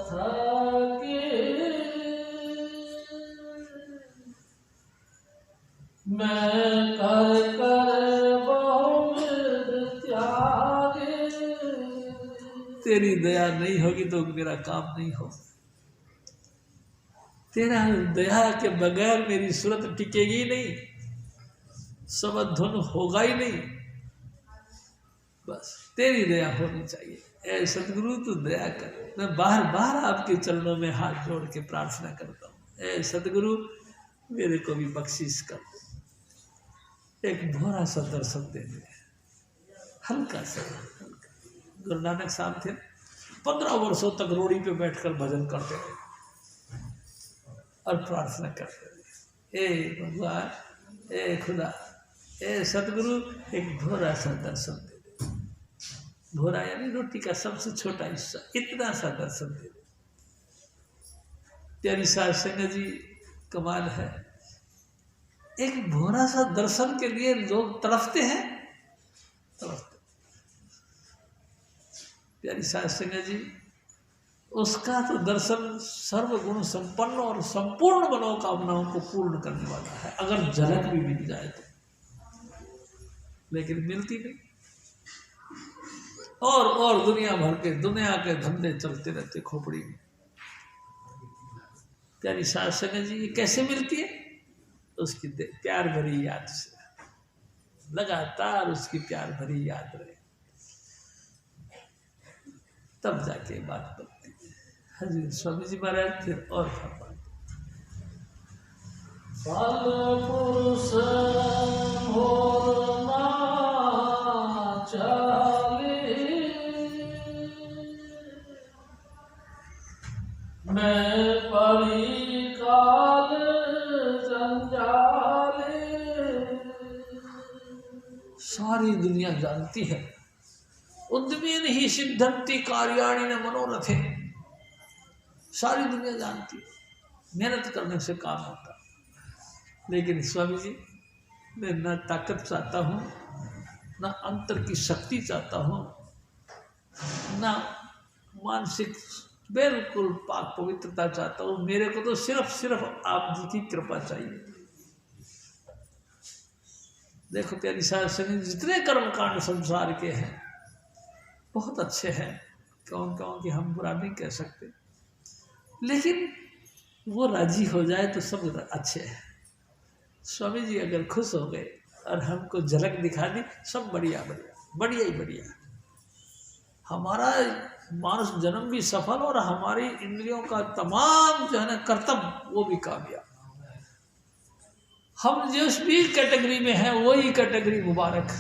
थाकी, मैं कर बहुविध त्यागी। तेरी दया नहीं होगी तो मेरा काम नहीं हो, तेरा दया के बगैर मेरी सूरत टिकेगी ही नहीं, समधुन होगा ही नहीं। बस तेरी दया होनी चाहिए। ऐ सतगुरु तू दया कर। मैं बार बार आपके चरणों में हाथ जोड़ के प्रार्थना करता हूँ, ऐ सतगुरु मेरे को भी बख्शिश कर दे, एक भोरा सा दर्शन दे दे, हल्का सा हल्का। गुरु नानक साहब थे, 15 वर्षों तक रोड़ी पे बैठकर भजन करते थे और प्रार्थना करते थे, ए भगवान, ए खुदा, ए सतगुरु एक भोरा सा दर्शन दे दे। भोरा यानी रोटी का सबसे छोटा हिस्सा, इतना सा दर्शन दे दे। प्यारी साध संगत जी, कमाल है, एक भोरा सा दर्शन के लिए लोग तड़पते हैं, तड़पते। प्यारी साध संगत जी, उसका तो दर्शन सर्वगुण संपन्न और संपूर्ण मनोकामनाओं को पूर्ण करने वाला है, अगर झलक भी मिल जाए तो, लेकिन मिलती नहीं। और दुनिया भर के दुनिया के धंधे चलते रहते खोपड़ी में। प्यारी साध संगत जी, ये कैसे मिलती है? उसकी प्यार भरी याद से, लगातार उसकी प्यार भरी याद रहे, तब जाके बात बनती है। हजूर स्वामी जी महाराज फिर और फरमाते, फल पुरुष मोर ना चाले, मैं परी काल जंजाले। सारी दुनिया जानती है, उद्यमेन ही सिद्धंति कार्याणि न मनोरथे। सारी दुनिया जानती है, मेहनत करने से काम होता है। लेकिन स्वामी जी, मैं न ताकत चाहता हूँ, न अंतर की शक्ति चाहता हूँ, न मानसिक बिल्कुल पाक पवित्रता चाहता हूँ। मेरे को तो सिर्फ आप जी की कृपा चाहिए। देखो प्यारी साध संगत, जितने कर्मकांड संसार के हैं बहुत अच्छे हैं, कौन कौन की हम बुरा नहीं कह सकते, लेकिन वो राजी हो जाए तो सब अच्छे हैं। स्वामी जी अगर खुश हो गए और हमको झलक दिखा दी, सब बढ़िया बढ़िया बढ़िया ही बढ़िया। हमारा मानव जन्म भी सफल और हमारी इंद्रियों का तमाम जो है ना कर्तव्य, वो भी कामयाब। हम जिस भी कैटेगरी में हैं वही कैटेगरी मुबारक।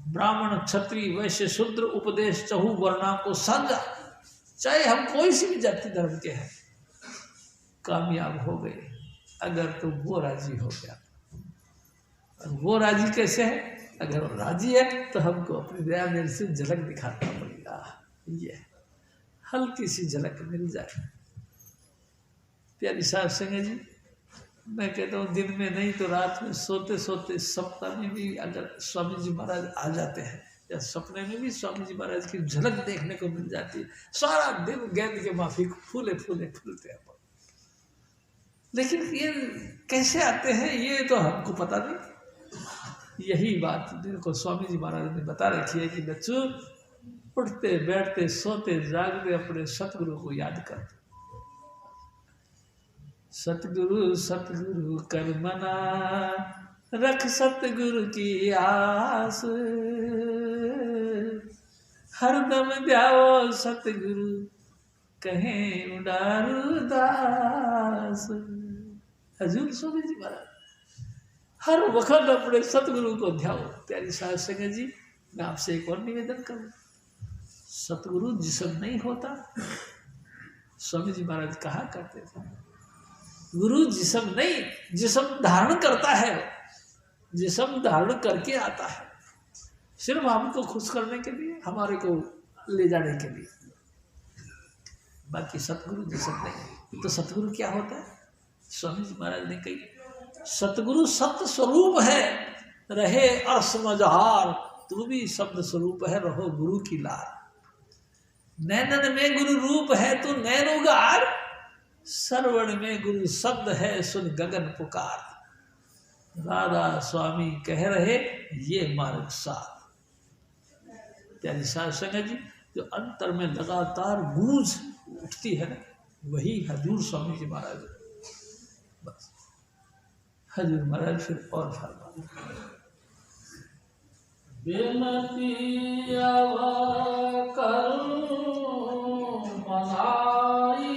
ब्राह्मण क्षत्रिय वैश्य शूद्र उपदेश चहु वर्णा को साझा, चाहे हम कोई सी भी जाति धर्म के हैं, कामयाब हो गए अगर तो वो राजी हो गया। और वो राजी कैसे है? अगर वो राजी है तो हमको अपनी दया मेरे से झलक दिखाना पड़ेगा, ये हल्की सी झलक मिल जाए। प्यारी साध संगत जी, मैं कहता हूँ दिन में नहीं तो रात में सोते सोते सपना में भी अगर स्वामी जी महाराज आ जाते हैं, या सपने में भी स्वामी जी महाराज की झलक देखने को मिल जाती है, सारा दिन गेंद के माफिक फूले फूले फूलते हैं। लेकिन ये कैसे आते हैं ये तो हमको पता नहीं। यही बात मेरे को स्वामी जी महाराज ने बता रखी है कि बच्चों, उठते बैठते सोते जागते अपने सतगुरु को याद करते। सतगुरु सतगुरु कर मना, रख सतगुरु की आस, हरदम ध्याओ सतगुरु कहें उडारू दास। हजूर स्वामी जी महाराज हर वक्त अपने सतगुरु को ध्याओ। प्यारी साध संगत जी, मैं आपसे एक और निवेदन करूं, सतगुरु जिस्म नहीं होता। स्वामी जी महाराज कहा करते थे, गुरु जिस्म नहीं, जिस्म धारण करता है, जिस्म धारण करके आता है, सिर्फ हमको खुश करने के लिए, हमारे को ले जाने के लिए। बाकी सतगुरु जिस्म नहीं। तो सतगुरु क्या होता है? स्वामी जी महाराज ने कही, सतगुरु सत्य स्वरूप है, रहे अर्श मजहार, तू भी शब्द स्वरूप है, रहो गुरु की लार। नैनन में गुरु रूप है, तू नैन उगार, सरवण में गुरु शब्द है, सुन गगन पुकार। राधा स्वामी कह रहे ये मार्ग साथ। प्यारी साध संगत जी, जो अंतर में लगातार गूंज उठती है ना, वही हजूर स्वामी जी महाराज। बस हजूर महाराज फिर और फरमा, बिनती अब करूं बनाई,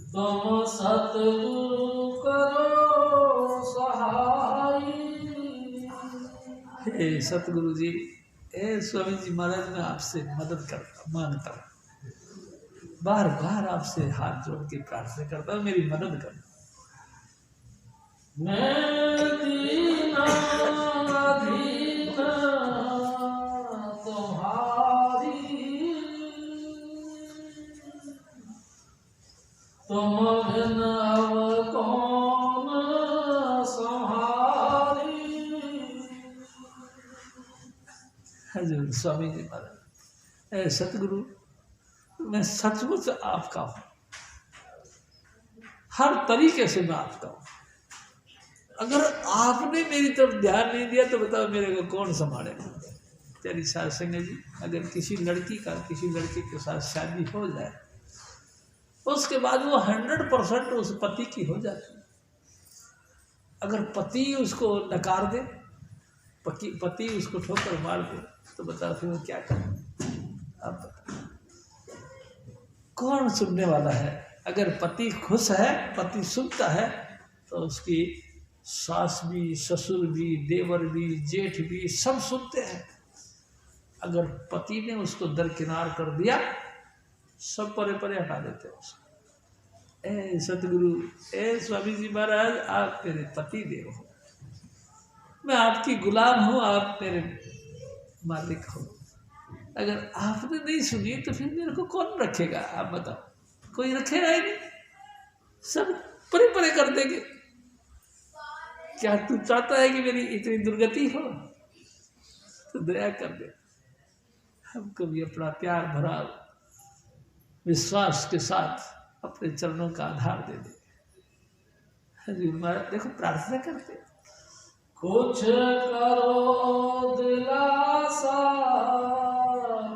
तुम सतगुरु करो सहाय। हे सतगुरु जी, हे स्वामी जी महाराज, मैं आपसे मदद करता मांगता हूँ, बार बार आपसे हाथ जोड़ के प्रार्थना करता हूँ, मेरी मदद कर। मैं दीना दीन तुम्हारी, तुम बिन अब कौन संहारी। हजूर स्वामी जी महाराज, ए सतगुरु, मैं सचमुच आपका हूँ, हर तरीके से मैं आपका हूँ। अगर आपने मेरी तरफ ध्यान नहीं दिया तो बताओ मेरे को कौन संभालेगा। तेरी साथ संगत जी, अगर किसी लड़की का किसी लड़के के साथ शादी हो जाए, उसके बाद वो 100% उस पति की हो जाती है। अगर पति उसको नकार दे, पति उसको ठोकर मार दे, तो बताओ फिर वो क्या करे। अब बताओ कौन सुनने वाला है। अगर पति खुश है, पति सुनता है, तो उसकी सास भी, ससुर भी, देवर भी, जेठ भी सब सुनते हैं। अगर पति ने उसको दरकिनार कर दिया, सब परे परे हटा देते हैं उसको। ए सतगुरु, ए स्वामी जी महाराज, आप मेरे पति देव हो, मैं आपकी गुलाम हूँ, आप मेरे मालिक हो। अगर आपने नहीं सुनी तो फिर मेरे को कौन रखेगा। आप बताओ, कोई रखेगा ही नहीं, सब परे परे कर देंगे। क्या तू चाहता है कि मेरी इतनी दुर्गति हो? तो दया कर दे, हमको भी अपना प्यार भरा विश्वास के साथ अपने चरणों का आधार दे दे। हजूर महाराज देखो प्रार्थना करते, कुछ करो दिलासा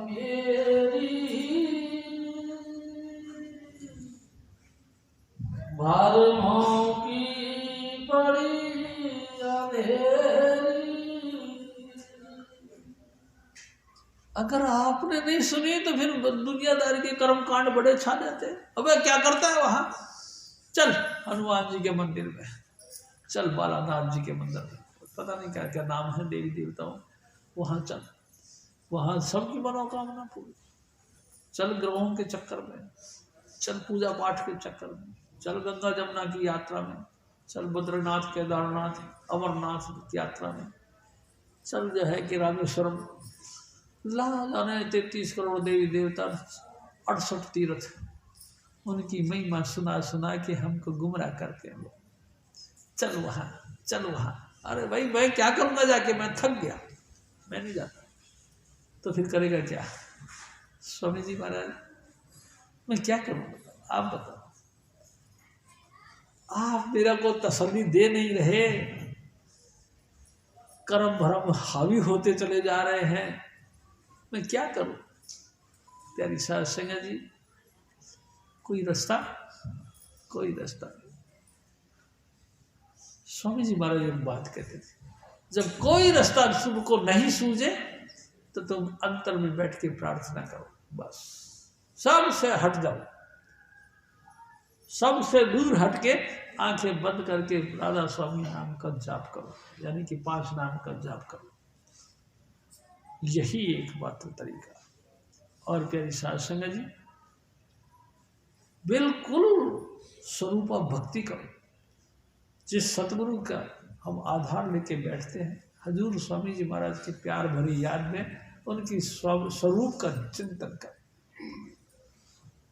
मेरी, भरमों की पड़ी अंधेरी। अगर आपने नहीं सुनी तो फिर दुनियादारी के कर्म कांड बड़े छा जाते हैं। अबे क्या करता है वहां? चल हनुमान जी के मंदिर में, चल बालानाथ जी के मंदिर में, पता नहीं क्या क्या नाम है देवी देवताओं, वहां चल, वहां सबकी मनोकामना पूरी। चल ग्रहों के चक्कर में, चल पूजा पाठ के चक्कर में, चल गंगा जमुना की यात्रा में, चल बद्रीनाथ, केदारनाथ, अमरनाथ की यात्रा में, चल जो है कि रामेश्वरम, ला जाने 33 करोड़ देवी देवता, 68 तीर्थ, उनकी महिमा सुना सुना के हमको गुमराह करते हैं। चल वहाँ, चल वहाँ। अरे भाई मैं क्या करूँगा जाके, मैं थक गया, मैं नहीं जाता। तो फिर करेगा क्या? स्वामी जी महाराज मैं क्या करूँ, आप बताओ। आप मेरा को तसल्ली दे नहीं रहे, कर्म भरम हावी होते चले जा रहे हैं, मैं क्या करूं। प्यारी साध संगत जी, कोई रास्ता, कोई रास्ता नहीं। स्वामी जी महाराज एक बात कहते थे, जब कोई रास्ता तुमको नहीं सूझे तो तुम अंतर में बैठ के प्रार्थना करो, बस सबसे हट जाओ, सबसे दूर हट के आंखें बंद करके राधा स्वामी नाम का जाप करो, यानी कि 5 नाम का जाप करो। यही एकमात्र तरीका। और प्यारी साध संगत जी, बिल्कुल स्वरूपा भक्ति करो। जिस सतगुरु का हम आधार लेके बैठते हैं, हजूर स्वामी जी महाराज के प्यार भरी याद में उनकी स्वरूप का चिंतन करें।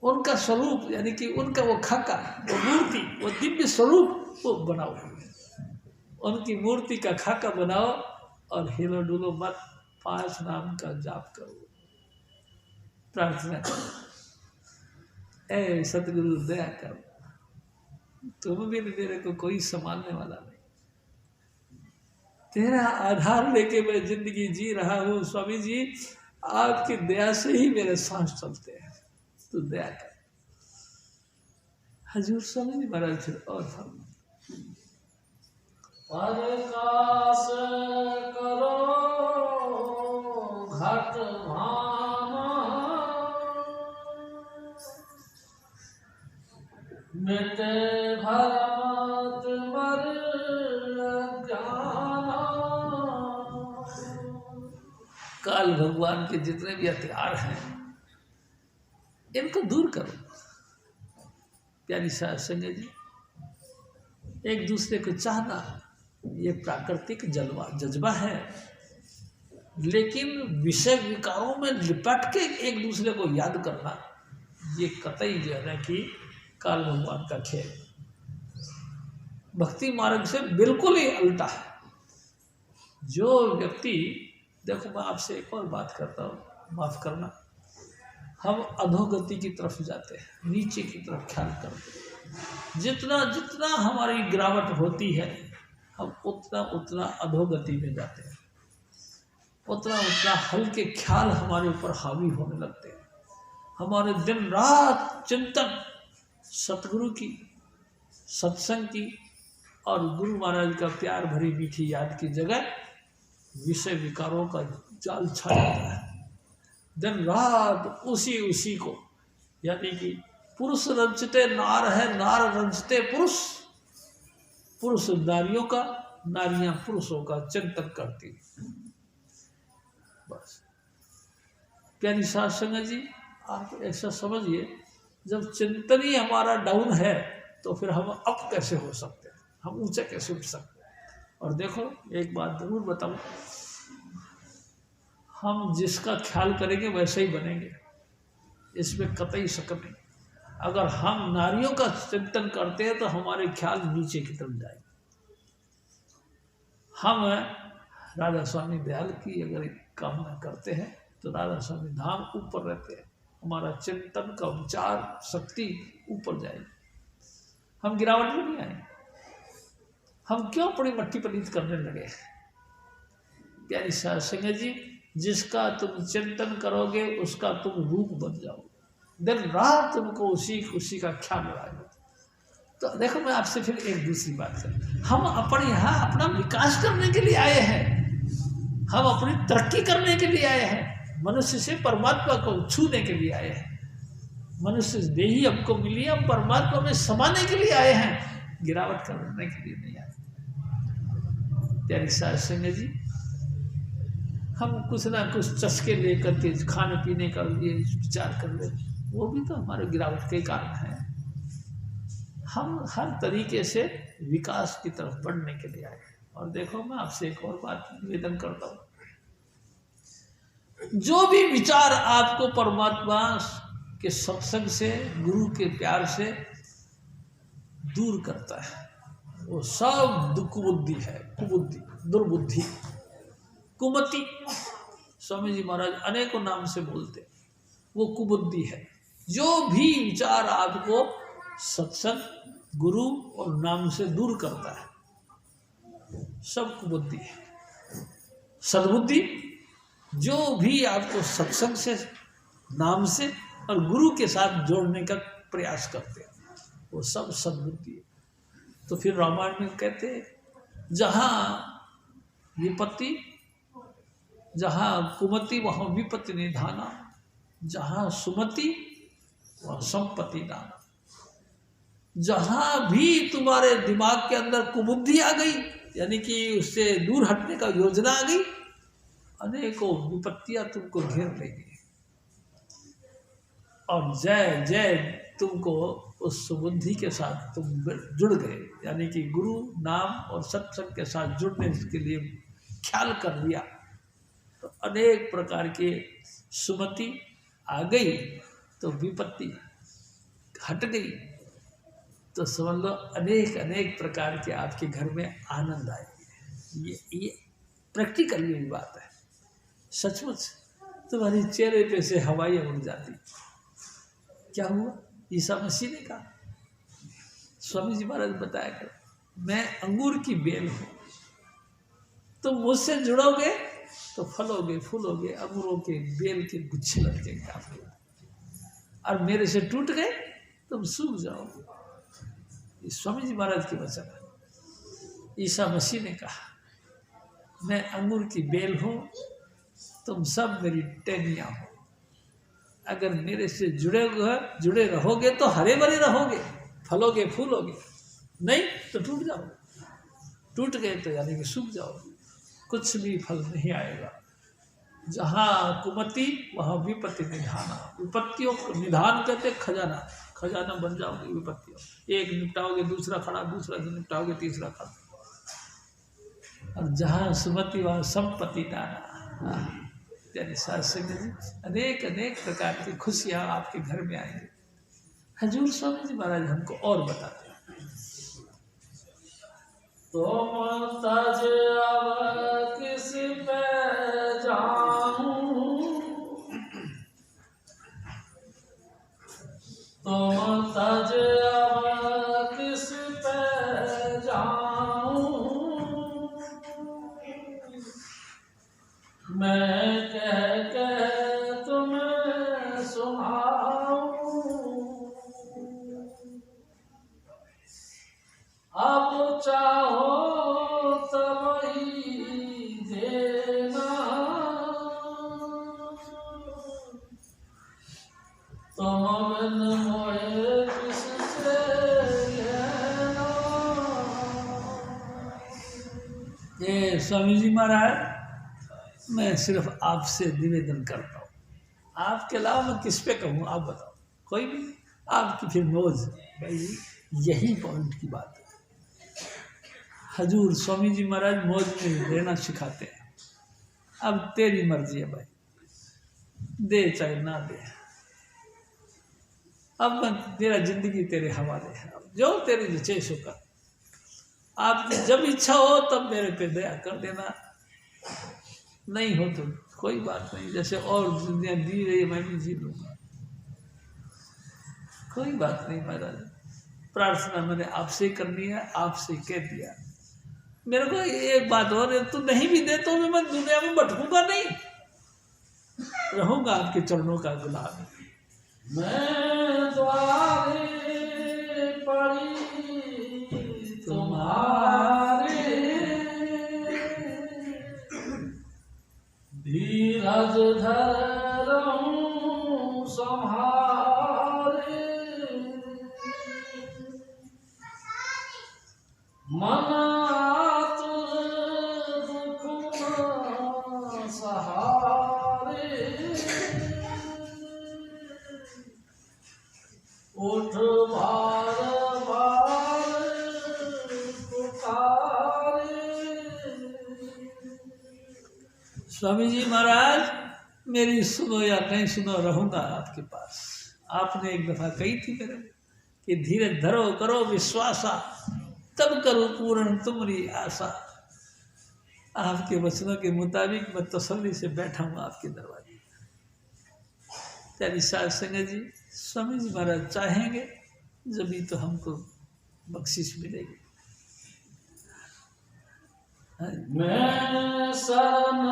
उनका स्वरूप यानी कि उनका वो खाका, वो मूर्ति, वो दिव्य स्वरूप वो बनाओ, उनकी मूर्ति का खाका बनाओ और हिलो डुलो मत, 5 नाम का जाप करो, प्रार्थना करो। ए सतगुरु दया करो, तुम भी मेरे को कोई संभालने वाला नहीं, तेरा आधार लेके मैं जिंदगी जी रहा हूँ। स्वामी जी आपकी दया से ही मेरे सांस चलते हैं, तो दया कर। हजूर स्वामी जी महाराज फिर और फरमाते, प्रकाश करो घट भाना, मिटे भरम तुमर अज्ञाना। काल भगवान के जितने भी हथियार हैं इनको दूर करो। प्यारी साध संगत जी, एक दूसरे को चाहना ये प्राकृतिक जज्बा है, लेकिन विषय विकारों में लिपट के एक दूसरे को याद करना ये कतई जो है ना कि काल भगवान का खेल, भक्ति मार्ग से बिल्कुल ही उल्टा है। जो व्यक्ति, देखो मैं आपसे एक और बात करता हूँ, माफ करना, हम अधोगति की तरफ जाते हैं, नीचे की तरफ ख्याल करते हैं। जितना जितना हमारी गिरावट होती है हम उतना उतना अधोगति में जाते हैं, उतना उतना हल्के ख्याल हमारे ऊपर हावी होने लगते हैं। हमारे दिन रात चिंतन सतगुरु की, सत्संग की और गुरु महाराज का प्यार भरी मीठी याद की जगह विषय विकारों का जाल छा जाता है। दिन रात उसी को, यानी कि पुरुष रंचते नार है, नार रंचते पुरुष, पुरुष नारियों का, नारियां पुरुषों का चिंतन करती। बस प्यारी साध संगत जी, आप ऐसा समझिए, जब चिंतन ही हमारा डाउन है तो फिर हम अप कैसे हो सकते हैं, हम ऊंचे कैसे उठ सकते हैं। और देखो एक बात जरूर बताऊं, हम जिसका ख्याल करेंगे वैसे ही बनेंगे, इसमें कतई शक नहीं। अगर हम नारियों का चिंतन करते हैं तो हमारे ख्याल नीचे की तरफ जाएंगे। हम राधा स्वामी दयाल की अगर कामना करते हैं तो राधा स्वामी धाम ऊपर रहते हैं, हमारा चिंतन का विचार शक्ति ऊपर जाएगी, हम गिरावट में नहीं आएंगे। हम क्यों अपनी मट्टी पलीत करने लगे। प्यारी साध संगत जी, जिसका तुम चिंतन करोगे उसका तुम रूप बन जाओगे, दिन रात तुमको उसी का ख्याल आएगा। तो देखो मैं आपसे फिर एक दूसरी बात करूं, हम अपने यहाँ अपना विकास करने के लिए आए हैं, हम अपनी तरक्की करने के लिए आए हैं, मनुष्य से परमात्मा को छूने के लिए आए हैं। मनुष्य देही हमको मिली, हम परमात्मा में समाने के लिए आए हैं, गिरावट करने के लिए नहीं आए। प्यारी साध संगत जी, हम कुछ ना कुछ चस्के लेकर के खाने पीने का ये विचार कर ले, वो भी तो हमारे गिरावट के कारण है। हम हर तरीके से विकास की तरफ बढ़ने के लिए आए। और देखो मैं आपसे एक और बात निवेदन करता हूँ, जो भी विचार आपको परमात्मा के सत्संग से, गुरु के प्यार से दूर करता है, वो सब कुबुद्धि है, कुबुद्धि, दुर्बुद्धि, कुमति। स्वामी जी महाराज अनेकों नाम से बोलते, वो कुबुद्धि है। जो भी विचार आपको सत्संग, गुरु और नाम से दूर करता है, सब कुबुद्धि है। सद्बुद्धि, जो भी आपको सत्संग से, नाम से और गुरु के साथ जोड़ने का प्रयास करते हैं, वो सब सद्बुद्धि है। तो फिर रामायण में कहते हैं, जहाँ विपत्ति, जहाँ कुमति वहाँ विपत्ति निधाना, जहाँ सुमति वहाँ संपत्ति दाना। जहाँ भी तुम्हारे दिमाग के अंदर कुबुद्धि आ गई, यानी कि उससे दूर हटने का योजना आ गई, अनेकों विपत्तियां तुमको घेर लेंगी। और जय जय तुमको उस सुबुद्धि के साथ तुम जुड़ गए, यानी कि गुरु नाम और सत्संग के साथ जुड़ने के लिए ख्याल कर लिया, तो अनेक प्रकार के सुमति आ गई, तो विपत्ति हट गई, तो समझ लो अनेक अनेक प्रकार के आपके घर में आनंद आएगी। ये प्रैक्टिकल ये बात है। सचमुच तुम्हारे चेहरे पे से हवाइयाँ उड़ जाती। क्या हुआ? ईसा मसीह ने कहा, स्वामी जी महाराज बताया कर, मैं अंगूर की बेल हूँ, तुम मुझसे जुड़ोगे तो फलोगे, फूलोगे, अंगूरों के बेल के गुच्छे लगेंगे आपके, और मेरे से टूट गए तुम सूख जाओगे। ये स्वामी जी महाराज के वचन है। ईसा मसीह ने कहा, मैं अंगूर की बेल हूँ, तुम सब मेरी टहनियाँ हो। अगर मेरे से जुड़े रहोगे तो हरे भरे रहोगे, फलोगे फूलोगे, नहीं तो टूट जाओगे। टूट गए तो यानी कि सूख जाओगे, कुछ भी फल नहीं आएगा। जहाँ कुमति वहाँ विपत्ति निधाना। विपत्तियों को निधान कहते खजाना, खजाना बन जाओगे विपत्तियों। एक निपटाओगे दूसरा खड़ा, दूसरा से निपटाओगे तीसरा खड़ा। और जहाँ सुमति वहाँ संपत्ति दाना। यानी साध संगत जी, अनेक अनेक प्रकार की खुशियाँ आपके घर में आएंगी। हजूर स्वामी जी महाराज हमको और बताते हैं, तुम तज अब किस पे जाऊं, तुम तज अब किस पे जाऊं, मैं कह के तुम्हें सुनाऊं। अब चाहो तब ही देना, तुम बिन मोहे किससे लेना। ये स्वामी जी महाराज, मैं सिर्फ आपसे निवेदन करता हूँ, आपके अलावा मैं किस पे कहूँ, आप बताओ। कोई भी आपकी फिर मौज, भाई यही पॉइंट की बात है। हजूर स्वामी जी महाराज मौज में रहना सिखाते हैं। अब तेरी मर्जी है भाई, दे चाहे ना दे, अब मैं तेरा जिंदगी तेरे हवाले है। अब जो तेरी जचे सो कर, आपकी जब इच्छा हो तब मेरे पे दया कर देना, नहीं हो तो कोई बात नहीं, जैसे और दुनिया दी रही है मैं भी जी लूँगा, कोई बात नहीं महाराज। प्रार्थना मैंने आपसे ही करनी है, आपसे ही कह दिया। मेरे को एक बात और है, तू नहीं भी दे तो मैं दुनिया में भटकूंगा नहीं, रहूंगा आपके चरणों का गुलाम। मैं द्वारे पड़ी तुम्हारे, धीरज धरूं संहारे, मन आतुर दुख न सहारे, उठ बार बार पुकारे। स्वामी जी महाराज, मेरी सुनो या नहीं सुनो, रहूंगा आपके पास। आपने एक दफा कही थी मेरे कि धीरज धरो करो विश्वासा, तब करो पूर्ण तुम्हारी आशा। आपके वचनों के मुताबिक मैं तसल्ली से बैठा हूँ आपके दरवाजे। त्यारी साध संगत जी, स्वामी जी महाराज चाहेंगे जब तो हमको बख्शिश मिलेगी। मैं शरण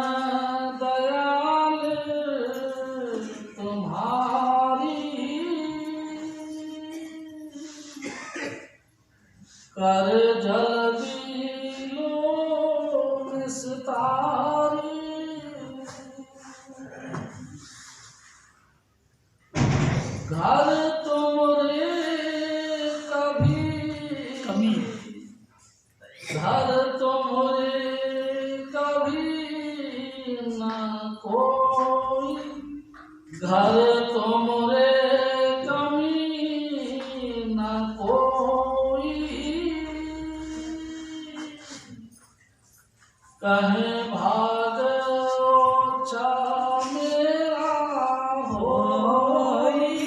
दयाल तुम्हारी, कर जल्दी लो निस्तारी, घर तुमरे कभी घर तुमरे कभी न कोई, घर तुमरे कभी न कोई, कहे भाग ओछा मेरा होई।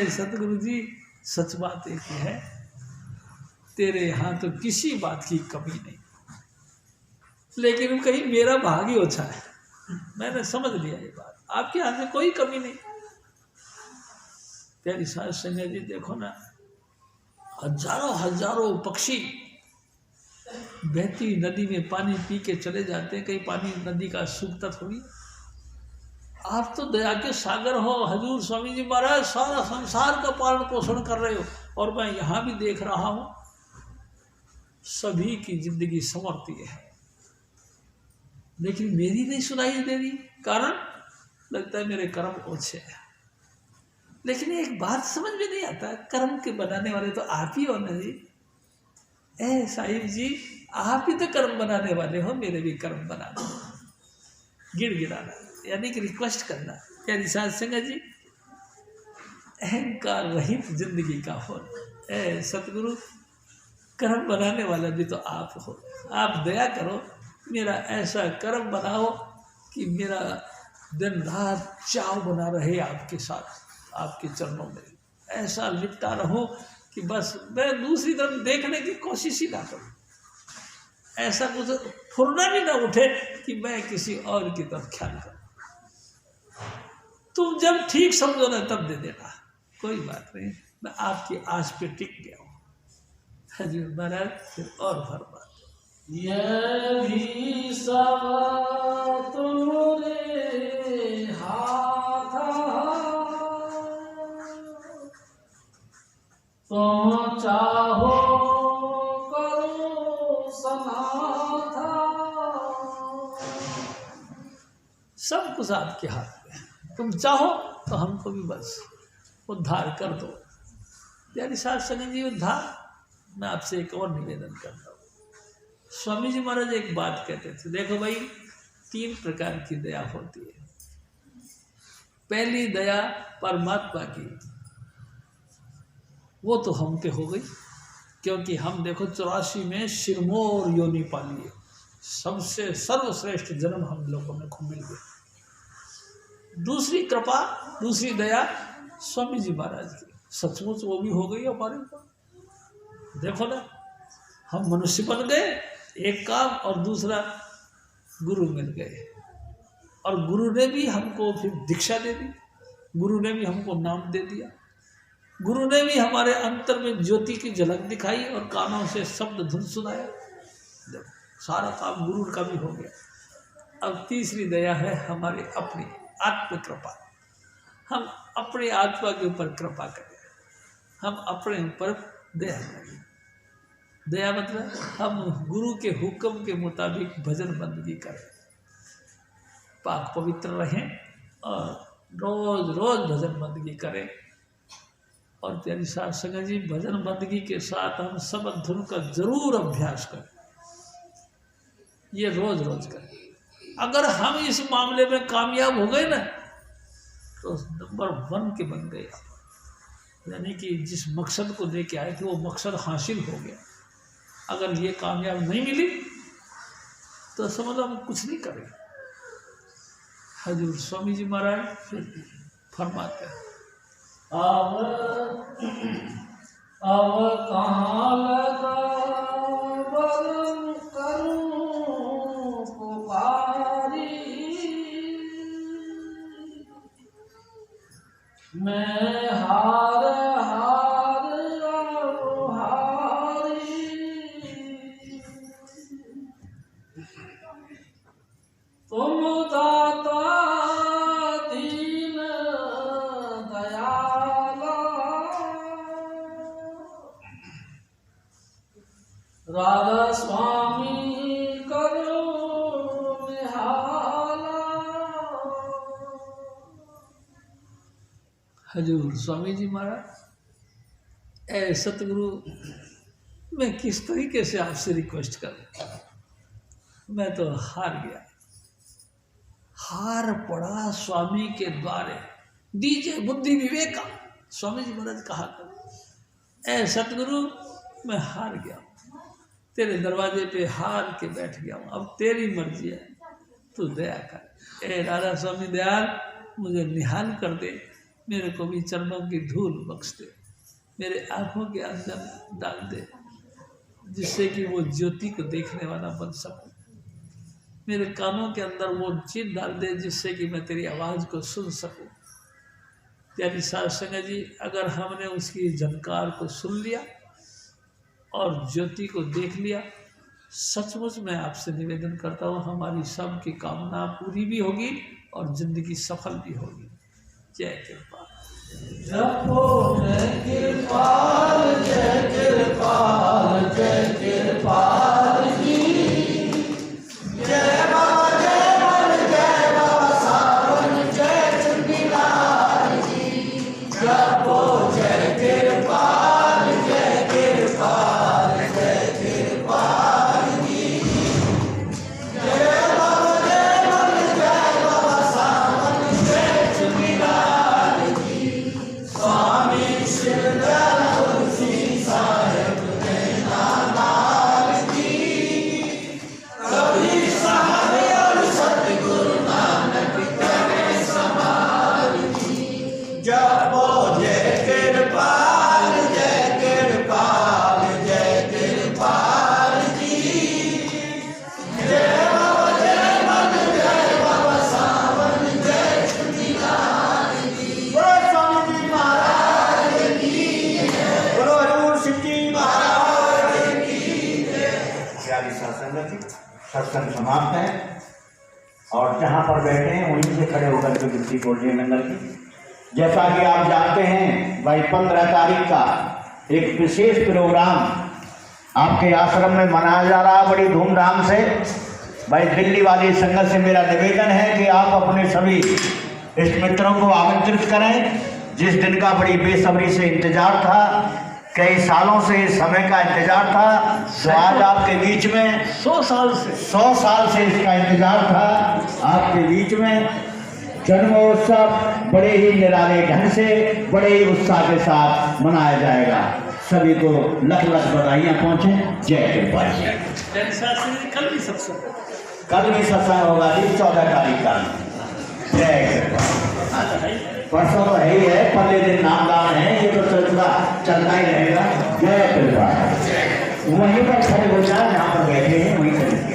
सतगुरु जी, सच बात एक है, तेरे यहाँ तो किसी बात की कमी नहीं, लेकिन कहीं मेरा भाग ही ओछा है। मैंने समझ लिया ये बात, आपके यहाँ से कोई कमी नहीं। प्यारी साध संगत जी, देखो ना, हजारों हजारों पक्षी बहती नदी में पानी पी के चले जाते हैं, कहीं पानी नदी का सूखता थोड़ी। आप तो दया के सागर हो हजूर स्वामी जी महाराज, सारा संसार का पालन पोषण कर रहे हो, और मैं यहाँ भी देख रहा हूँ सभी की जिंदगी संवरती है, लेकिन मेरी नहीं सुनाई दे रही। कारण लगता है मेरे कर्म ओछे हैं। लेकिन एक बात समझ में नहीं आता, कर्म के बनाने वाले तो आप ही हो ना जी। ए साहिब जी, आप ही तो कर्म बनाने वाले हो, मेरे भी कर्म बना दो। गिड़गिड़ाना यानी कि रिक्वेस्ट करना। यानी साध संगत जी, अहंकार रहित जिंदगी का हो। ए सतगुरु, कर्म बनाने वाला भी तो आप हो, आप दया करो, मेरा ऐसा कर्म बनाओ कि मेरा दिन रात चाव बना रहे आपके साथ, आपके चरणों में ऐसा लिपटा रहूं कि बस मैं दूसरी तरफ देखने की कोशिश ही ना करूं। ऐसा कुछ फुरना भी ना उठे कि मैं किसी और की तरफ ख्याल करूं। तुम जब ठीक समझो ना तब दे देना, कोई बात नहीं, मैं आपकी आस पे टिक गया हूँ। हजूर महाराज फिर और फरमा, ये भी सब तुम्हारे हाथ, तुम चाहो करो समाधा। सब कुछ आपके हाथ में है, तुम चाहो तो हमको भी बस उद्धार कर दो। यानी साथ संगत जी, उद्धार मैं आपसे एक और निवेदन करता हूँ। स्वामी जी महाराज एक बात कहते थे, देखो भाई, 3 प्रकार की दया होती है। पहली दया परमात्मा की, वो तो हम पे हो गई, क्योंकि हम देखो 84 में सिरमौर योनि पाली है, सबसे सर्वश्रेष्ठ जन्म हम लोगों में खूब मिल गया। दूसरी कृपा, दूसरी दया स्वामी जी महाराज की, सचमुच वो भी हो गई हमारे ऊपर। देखो ना, हम मनुष्य बन गए एक काम, और दूसरा गुरु मिल गए, और गुरु ने भी हमको फिर दीक्षा दे दी, गुरु ने भी हमको नाम दे दिया, गुरु ने भी हमारे अंतर में ज्योति की झलक दिखाई और कानों से शब्द धुन सुनाया। देखो, सारा काम गुरु का भी हो गया। अब तीसरी दया है हमारी अपनी आत्म कृपा। हम अपने आत्मा के ऊपर कृपा करें, हम अपने ऊपर दया करें। दया मतलब हम गुरु के हुक्म के मुताबिक भजन बंदगी करें, पाक पवित्र रहें और रोज रोज भजन बंदगी करें। और प्यारी साध संगत जी, भजन बंदगी के साथ हम शब्द धुन का जरूर अभ्यास करें, ये रोज रोज करें। अगर हम इस मामले में कामयाब हो गए ना, तो नंबर 1 के बन गए आप। यानी कि जिस मकसद को लेके आए थे वो मकसद हासिल हो गया। अगर ये कामयाब नहीं मिली तो समझ हम कुछ नहीं करें। हजूर स्वामी जी महाराज फिर फरमाते हैं, अब कहाँ लगा बरन करूं पुकारी, मैं हार हार हारी, तुम दाता दीन दयाला, राधा स्वामी करो निहाला। हजूर स्वामी जी महाराज, ए सतगुरु, मैं किस तरीके से आपसे रिक्वेस्ट करूं? मैं तो हार गया, हार पड़ा स्वामी के द्वारे, दीजिए बुद्धि विवेका। स्वामी जी महाराज कहा कर, ए सतगुरु, मैं हार गया, तेरे दरवाजे पे हार के बैठ गया हूँ, अब तेरी मर्जी है, तू दया कर। ए राधा स्वामी दयाल, मुझे निहाल कर दे, मेरे को भी चरणों की धूल बख्श दे, मेरे आँखों के अंदर डाल दे, जिससे कि वो ज्योति को देखने वाला बन सकूं। मेरे कानों के अंदर वो चीज डाल दे जिससे कि मैं तेरी आवाज़ को सुन सकूं। यानी साध संगत जी, अगर हमने उसकी झनकार को सुन लिया और ज्योति को देख लिया, सचमुच मैं आपसे निवेदन करता हूँ, हमारी सब की कामना पूरी भी होगी और जिंदगी सफल भी होगी। जय कृपा। जपो जय कृपाल, जय कृपाल, जय कृपाल। प्रसंग समाप्त है और जहाँ पर बैठे हैं वहीं से खड़े होकर के विनती बोलिए मंगल की। जैसा कि आप जानते हैं भाई 15 तारीख का एक विशेष प्रोग्राम आपके आश्रम में मनाया जा रहा है बड़ी धूमधाम से। भाई दिल्ली वाली संगत से मेरा निवेदन है कि आप अपने सभी इष्ट मित्रों को आमंत्रित करें। जिस दिन का बड़ी बेसब्री से इंतजार था, कई सालों से इस समय का इंतजार था, तो आज आपके बीच में 100 साल से इसका इंतजार था। आपके बीच में जन्मोत्सव बड़े ही निराले ढंग से बड़े ही उत्साह के साथ मनाया जाएगा। सभी को लख लख बधाइयाँ पहुँचे। जय कृपा। कल भी सत्संग होगा जी 14 तारीख का। जय कृपा। परसों तो है ही है, पहले दिन नामदान है, ये तो चलता ही रहेगा। जय कृपा। वहीं पर खड़े हो जाए जहाँ पर बैठे हैं वहीं खड़े।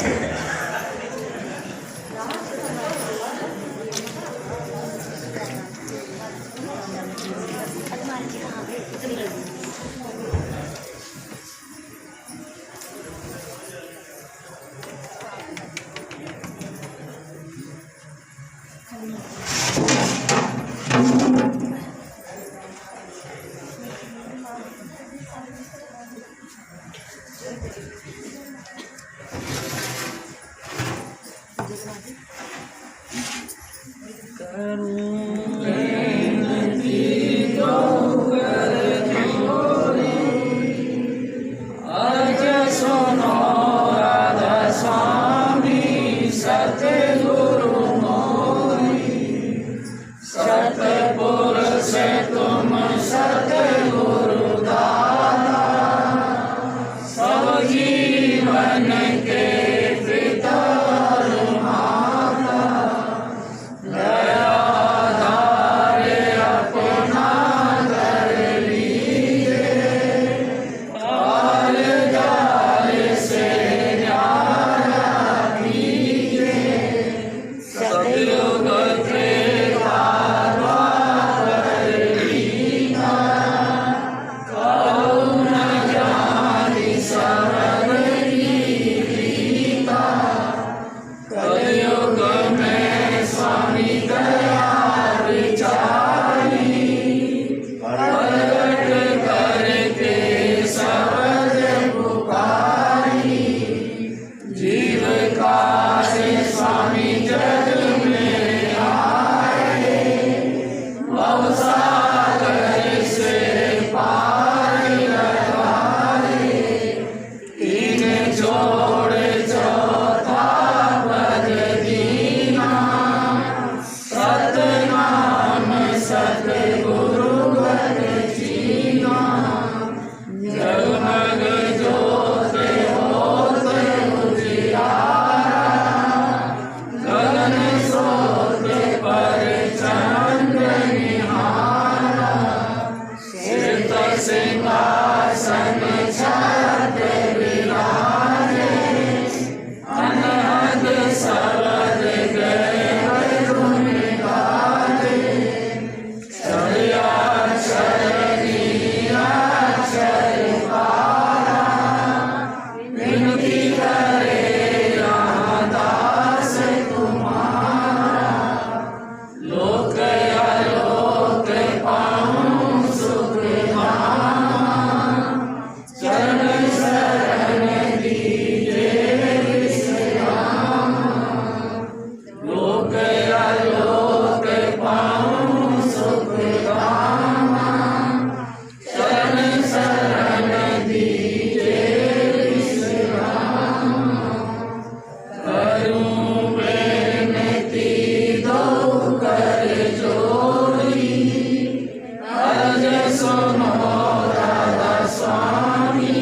सुनो राधा स्वामी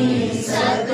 सत